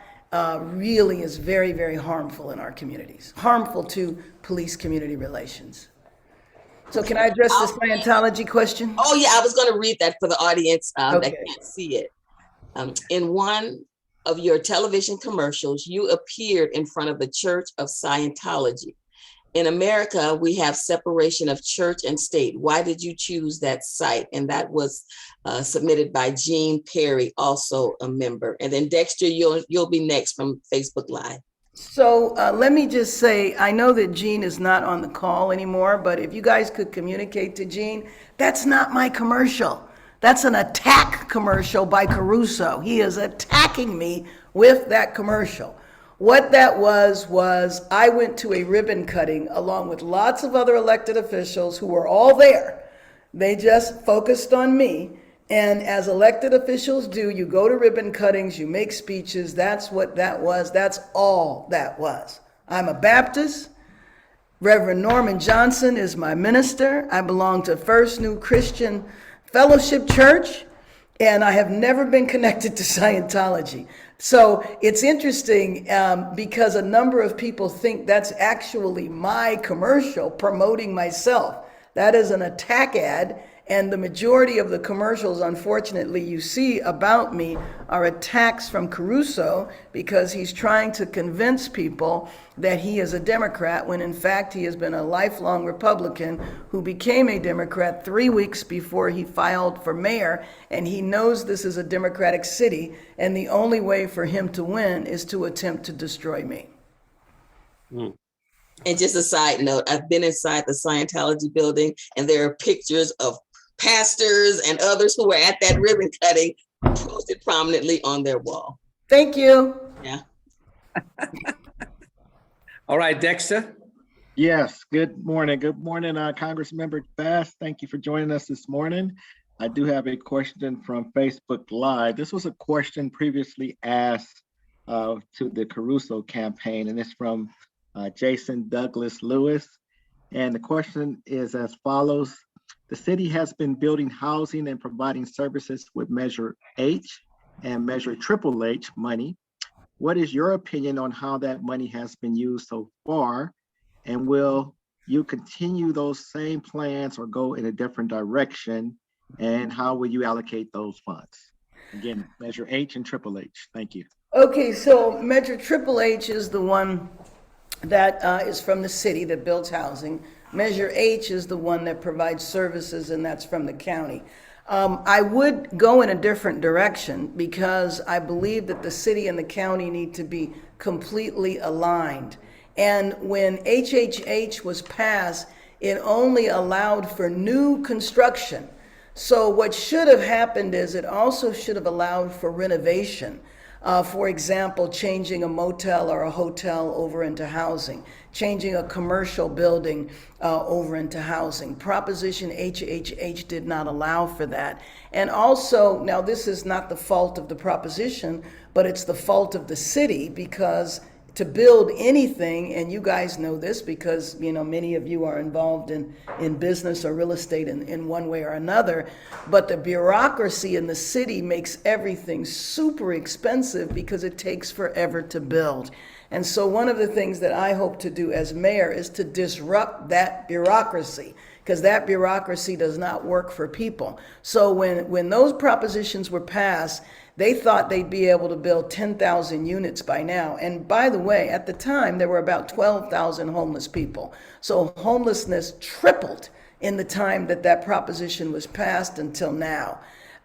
really is very, very harmful in our communities, harmful to police-community relations. So can I address the Scientology question? Oh, yeah, I was going to read that for the audience that Okay. can't see it. In one of your television commercials, you appeared in front of the Church of Scientology. In America, we have separation of church and state. Why did you choose that site? And that was submitted by Jean Perry, also a member. And then Dexter, you'll be next from Facebook Live. So let me just say, I know that Jean is not on the call anymore, but if you guys could communicate to Jean, that's not my commercial. That's an attack commercial by Caruso. He is attacking me with that commercial. What that was I went to a ribbon cutting along with lots of other elected officials who were all there. They just focused on me. And as elected officials do, you go to ribbon cuttings, you make speeches. That's what that was. That's all that was. I'm a Baptist. Reverend Norman Johnson is my minister. I belong to First New Christian Fellowship Church, and I have never been connected to Scientology. So it's interesting because a number of people think that's actually my commercial promoting myself. That is an attack ad, and the majority of the commercials, unfortunately, you see about me are attacks from Caruso because he's trying to convince people that he is a Democrat when in fact he has been a lifelong Republican who became a Democrat 3 weeks before he filed for mayor, and he knows this is a Democratic city, and the only way for him to win is to attempt to destroy me. And just a side note, I've been inside the Scientology building, and there are pictures of pastors and others who were at that ribbon cutting posted prominently on their wall. Thank you. Yeah. All right, Dexter. Yes, good morning. Good morning, Congressmember Bass. Thank you for joining us this morning. I do have a question from Facebook Live. This was a question previously asked to the Caruso campaign, and it's from Jason Douglas Lewis. And the question is as follows. The city has been building housing and providing services with Measure H and Measure Triple H money. What is your opinion on how that money has been used so far? And will you continue those same plans or go in a different direction? And how will you allocate those funds? Again, Measure H and Triple H. Thank you. Okay, so Measure Triple H is the one that is from the city that builds housing. Measure H is the one that provides services, and that's from the county. I would go in a different direction because I believe that the city and the county need to be completely aligned. And when HHH was passed, it only allowed for new construction. So what should have happened is it also should have allowed for renovation. For example, changing a motel or a hotel over into housing, changing a commercial building over into housing. Proposition HHH did not allow for that. And also, now this is not the fault of the proposition, but it's the fault of the city, because to build anything, and you guys know this because many of you are involved in business or real estate in one way or another, but the bureaucracy in the city makes everything super expensive because it takes forever to build. And so one of the things that I hope to do as mayor is to disrupt that bureaucracy, because that bureaucracy does not work for people. So when those propositions were passed, they thought they'd be able to build 10,000 units by now. And by the way, at the time, there were about 12,000 homeless people. So homelessness tripled in the time that that proposition was passed until now.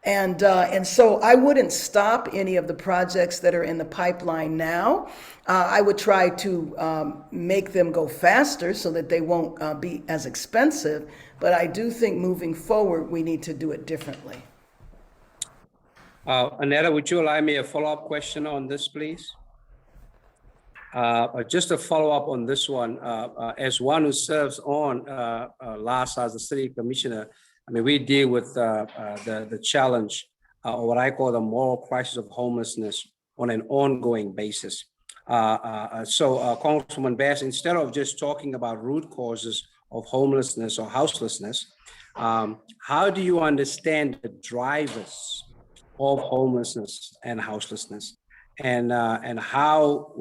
And so I wouldn't stop any of the projects that are in the pipeline now. I would try to make them go faster so that they won't be as expensive. But I do think moving forward, we need to do it differently. Aneta, would you allow me a follow-up question on this, please? Just a follow-up on this one. As one who serves on LASA as a city commissioner, I mean, we deal with the challenge, or what I call the moral crisis of homelessness on an ongoing basis. So Congresswoman Bass, instead of just talking about root causes of homelessness or houselessness, how do you understand the drivers of homelessness and houselessness? And how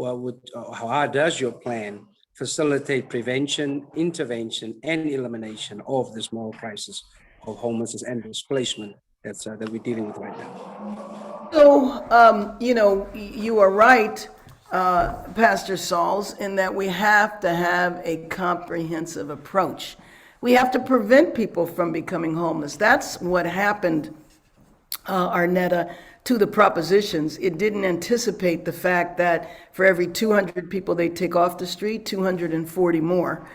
does your plan facilitate prevention, intervention, and elimination of this moral crisis of homelessness and displacement that we're dealing with right now? So, you are right, Pastor Sauls, in that we have to have a comprehensive approach. We have to prevent people from becoming homeless. That's what happened, Arnetta, to the propositions. It didn't anticipate the fact that for every 200 people they take off the street, 240 more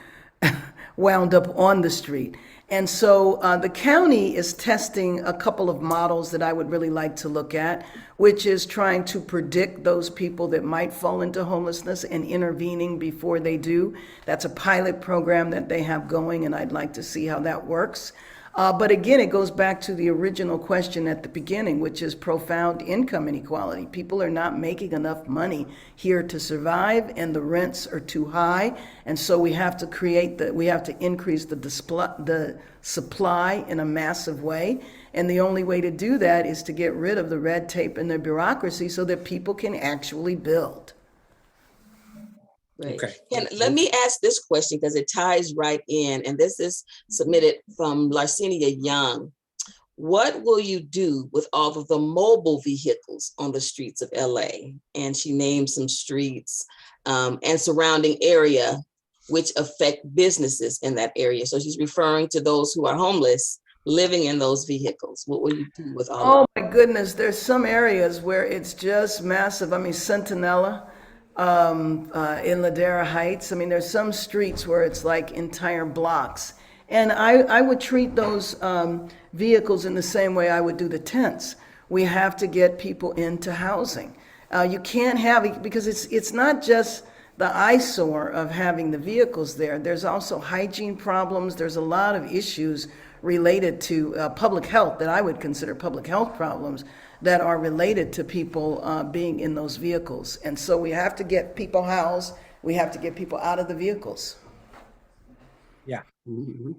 wound up on the street. And so the county is testing a couple of models that I would really like to look at, which is trying to predict those people that might fall into homelessness and intervening before they do. That's a pilot program that they have going, and I'd like to see how that works. But again, it goes back to the original question at the beginning, which is profound income inequality. People are not making enough money here to survive, and the rents are too high. And so we have to increase the supply in a massive way. And the only way to do that is to get rid of the red tape and the bureaucracy so that people can actually build. Right. Okay. And let me ask this question because it ties right in, and this is submitted from Larcenia Young. What will you do with all of the mobile vehicles on the streets of LA? And she named some streets and surrounding area which affect businesses in that area. So she's referring to those who are homeless living in those vehicles. What will you do with all of them? Oh my goodness, there's some areas where it's just massive. I mean, Centinela, in Ladera Heights. I mean, there's some streets where it's like entire blocks. And I would treat those vehicles in the same way I would do the tents. We have to get people into housing. You can't have it because it's not just the eyesore of having the vehicles there. There's also hygiene problems. There's a lot of issues related to public health that I would consider public health problems that are related to people being in those vehicles. And so we have to get people housed. We have to get people out of the vehicles. Yeah. Mm-hmm.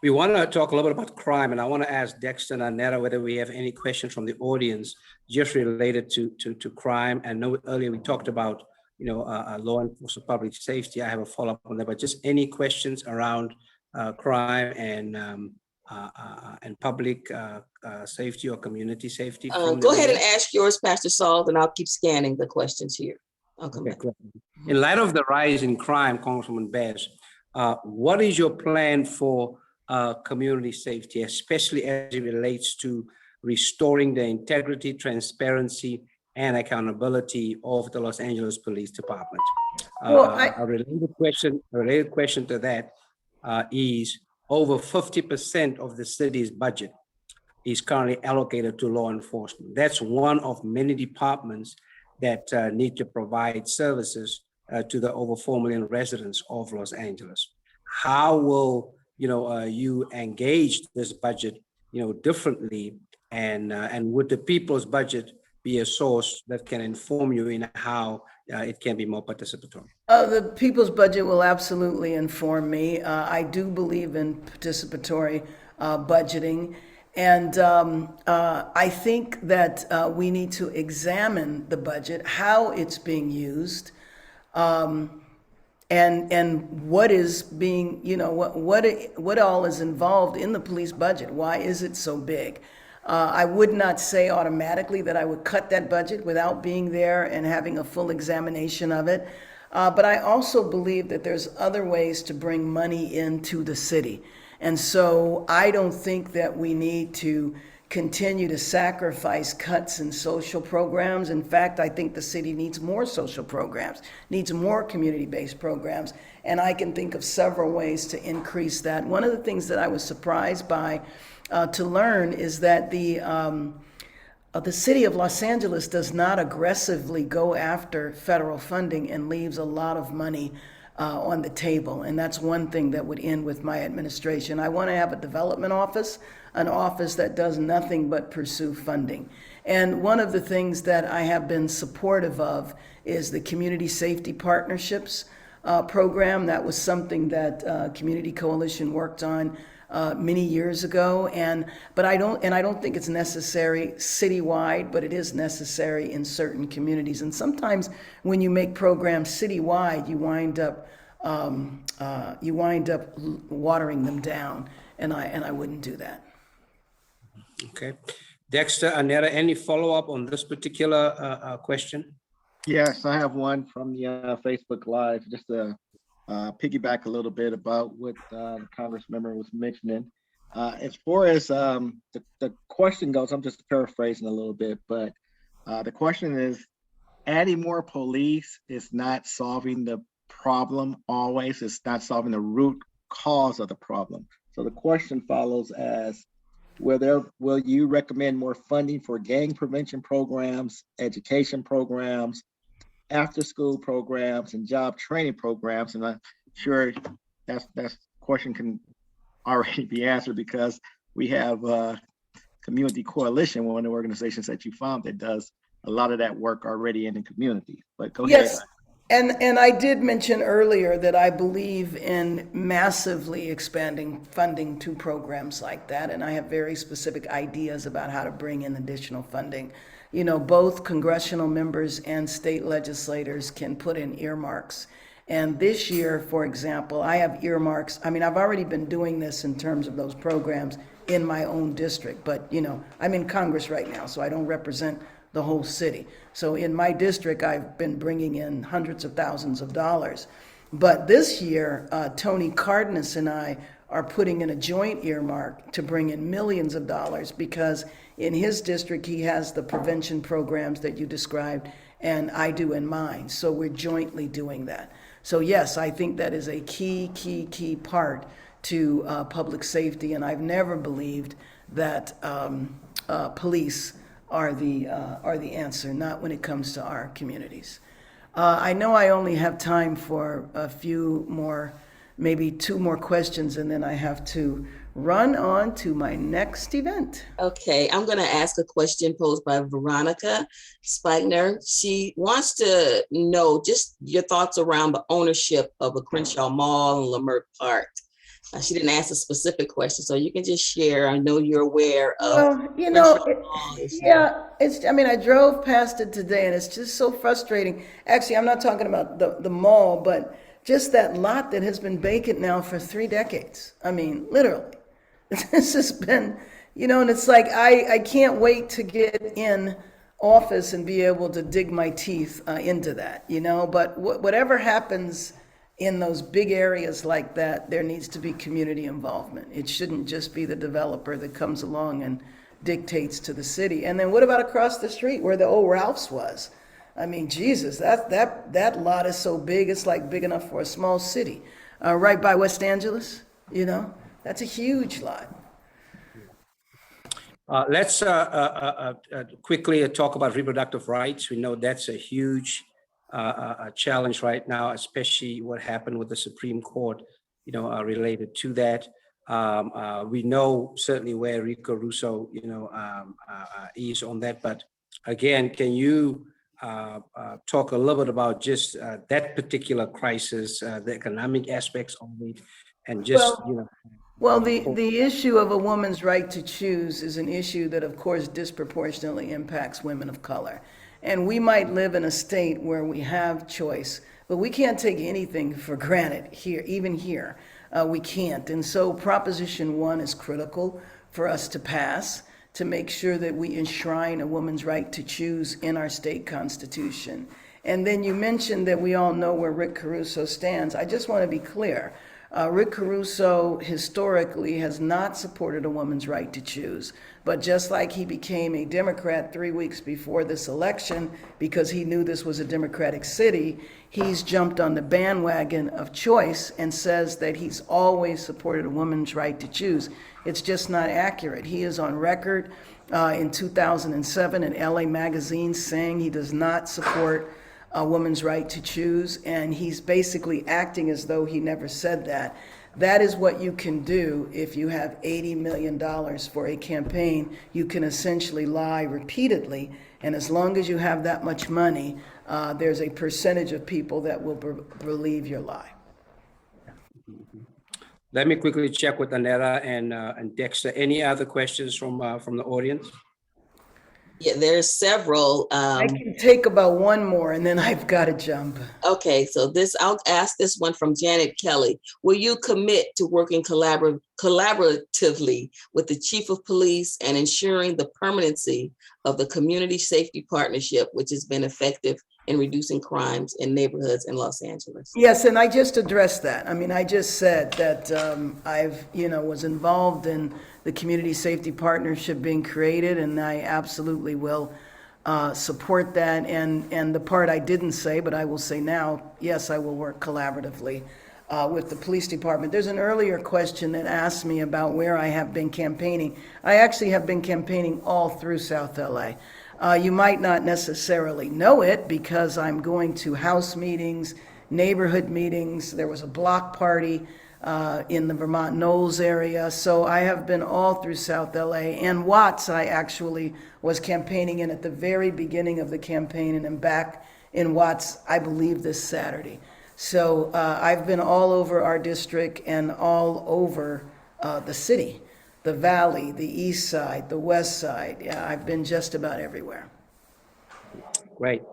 We want to talk a little bit about crime, and I want to ask Dexter and Aneta whether we have any questions from the audience just related to crime. And know earlier we talked about, law enforcement, public safety. I have a follow-up on that, but just any questions around crime and public safety or community safety? Go ahead and ask yours, Pastor Saul, and I'll keep scanning the questions here. I'll come back. In light of the rise in crime, Congresswoman Bass, what is your plan for community safety, especially as it relates to restoring the integrity, transparency, and accountability of the Los Angeles Police Department? A related question to that is over 50% of the city's budget is currently allocated to law enforcement. That's one of many departments that need to provide services to the over 4 million residents of Los Angeles. How will you engage this budget differently, and would the people's budget be a source that can inform you in how it can be more participatory? The people's budget will absolutely inform me. I do believe in participatory budgeting. And I think that we need to examine the budget, how it's being used, and what is being, what all is involved in the police budget. Why is it so big? I would not say automatically that I would cut that budget without being there and having a full examination of it. But I also believe that there's other ways to bring money into the city. And so I don't think that we need to continue to sacrifice cuts in social programs. In fact, I think the city needs more social programs, needs more community-based programs, and I can think of several ways to increase that. One of the things that I was surprised by to learn is that the city of Los Angeles does not aggressively go after federal funding and leaves a lot of money on the table. And that's one thing that would end with my administration. I want to have a development office, an office that does nothing but pursue funding. And one of the things that I have been supportive of is the Community Safety Partnerships program. That was something that Community Coalition worked on many years ago, but I don't think it's necessary citywide, but it is necessary in certain communities. And sometimes when you make programs citywide, you wind up watering them down, and I wouldn't do that. Okay, Dexter, Anetta, any follow-up on this particular question? Yes, I have one from the Facebook Live, just to piggyback a little bit about what the Congress member was mentioning. As far as the question goes, I'm just paraphrasing a little bit, but the question is, adding more police is not solving the problem always. It's not solving the root cause of the problem. So the question follows as, will you recommend more funding for gang prevention programs, education programs, after-school programs, and job training programs? And I'm sure that question can already be answered because we have Community Coalition, one of the organizations that you found that does a lot of that work already in the community. But go ahead. Yes, and I did mention earlier that I believe in massively expanding funding to programs like that, and I have very specific ideas about how to bring in additional funding. You know, both congressional members and state legislators can put in earmarks. And this year, for example, I have earmarks. I mean, I've already been doing this in terms of those programs in my own district, but you know, I'm in Congress right now, so I don't represent the whole city. So in my district, I've been bringing in hundreds of thousands of dollars. But this year, Tony Cardenas and I are putting in a joint earmark to bring in millions of dollars because in his district, he has the prevention programs that you described, and I do in mine. So we're jointly doing that. So yes, I think that is a key part to public safety, and I've never believed that police are the answer, not when it comes to our communities. I know I only have time for a few more, maybe two more questions, and then I have to run on to my next event. Okay, I'm going to ask a question posed by Veronica Spigner. She wants to know just your thoughts around the ownership of a Crenshaw Mall and Leimert Park. She didn't ask a specific question, so you can just share. I know you're aware of. Well, you know, I mean, I drove past it today, and it's just so frustrating. Actually, I'm not talking about the mall, but just that lot that has been vacant now for 3 decades. I mean, literally. This has been, you know, and it's like, I can't wait to get in office and be able to dig my teeth into that, you know, but whatever happens in those big areas like that, there needs to be community involvement. It shouldn't just be the developer that comes along and dictates to the city. And then what about across the street where the old Ralph's was? I mean, Jesus, that lot is so big, it's like big enough for a small city. Right by West Angeles, you know? That's a huge lot. Let's quickly talk about reproductive rights. We know that's a huge challenge right now, especially what happened with the Supreme Court, you know, related to that. We know certainly where Rick Caruso, you know, is on that. But again, can you talk a little bit about just that particular crisis, the economic aspects of it, and just, you know. Well, the issue of a woman's right to choose is an issue that, of course, disproportionately impacts women of color. And we might live in a state where we have choice, but we can't take anything for granted here, even here. We can't. And so Proposition 1 is critical for us to pass to make sure that we enshrine a woman's right to choose in our state constitution. And then you mentioned that we all know where Rick Caruso stands. I just want to be clear. Rick Caruso historically has not supported a woman's right to choose. But just like he became a Democrat 3 weeks before this election because he knew this was a Democratic city, he's jumped on the bandwagon of choice and says that he's always supported a woman's right to choose. It's just not accurate. He is on record in 2007 in LA Magazine saying he does not support a woman's right to choose, and he's basically acting as though he never said that. That is what you can do if you have $80 million for a campaign. You can essentially lie repeatedly, and as long as you have that much money, there's a percentage of people that will believe your lie. Let me quickly check with Anetta and Dexter. Any other questions from the audience? Yeah, there's several. I can take about one more and then I've got to jump. Okay, so I'll ask this one from Janet Kelly. Will you commit to working collaboratively with the chief of police and ensuring the permanency of the community safety partnership, which has been effective in reducing crimes in neighborhoods in Los Angeles? Yes, and I just addressed that. I mean, I just said that was involved in the community safety partnership being created, and I absolutely will support that. And the part I didn't say, but I will say now, yes, I will work collaboratively with the police department. There's an earlier question that asked me about where I have been campaigning. I actually have been campaigning all through South LA. You might not necessarily know it because I'm going to house meetings, neighborhood meetings. There was a block party in the Vermont Knolls area. So I have been all through South LA. And Watts, I actually was campaigning in at the very beginning of the campaign, and am back in Watts, I believe, this Saturday. So I've been all over our district and all over the city. The Valley, the East Side, the West Side. Yeah, I've been just about everywhere. Great.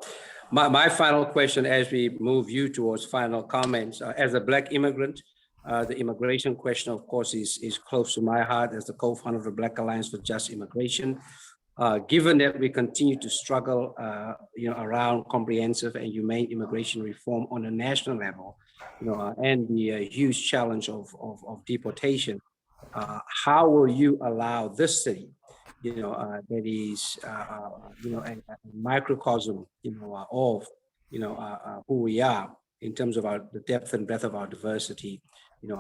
My final question as we move you towards final comments, as a Black immigrant, the immigration question, of course, is close to my heart as the co-founder of the Black Alliance for Just Immigration. Given that we continue to struggle around comprehensive and humane immigration reform on a national level, and the huge challenge of deportation, how will you allow this city, that is, a microcosm, of, who we are in terms of the depth and breadth of our diversity?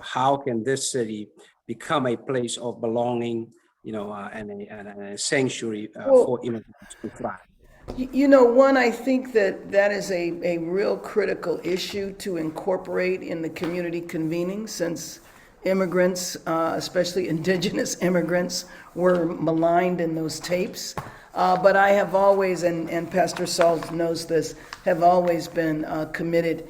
How can this city become a place of belonging, and a sanctuary for immigrants to thrive? One, I think that is a real critical issue to incorporate in the community convening, since immigrants, especially indigenous immigrants, were maligned in those tapes. But I have always, and Pastor Saul knows this, have always been committed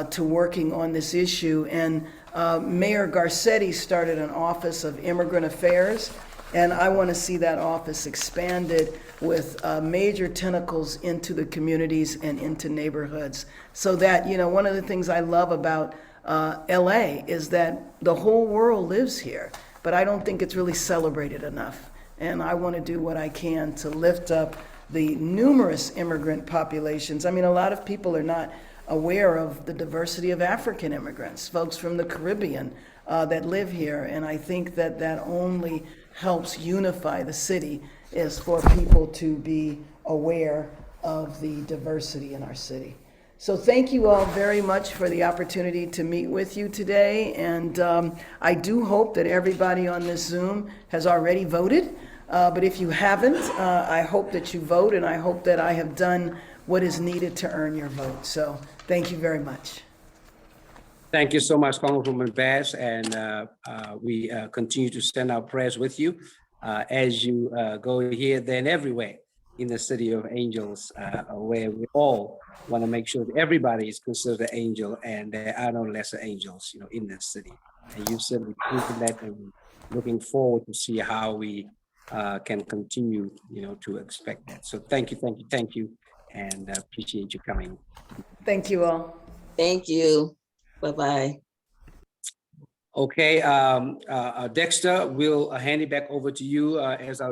to working on this issue. And Mayor Garcetti started an Office of Immigrant Affairs, and I want to see that office expanded with major tentacles into the communities and into neighborhoods. So that, one of the things I love about LA is that the whole world lives here, but I don't think it's really celebrated enough. And I want to do what I can to lift up the numerous immigrant populations. I mean, a lot of people are not aware of the diversity of African immigrants, folks from the Caribbean that live here. And I think that only helps unify the city, is for people to be aware of the diversity in our city. So thank you all very much for the opportunity to meet with you today. And I do hope that everybody on this Zoom has already voted. But if you haven't, I hope that you vote, and I hope that I have done what is needed to earn your vote. So thank you very much. Thank you so much, Congresswoman Bass, and we continue to send our prayers with you as you go here, there, and everywhere in the city of angels, where we all want to make sure that everybody is considered an angel, and there are no lesser angels, in this city. And you certainly proven that, and looking forward to see how we can continue, to expect that. So thank you, and appreciate you coming. Thank you all. Thank you. Bye-bye. Okay, Dexter, we'll hand it back over to you as our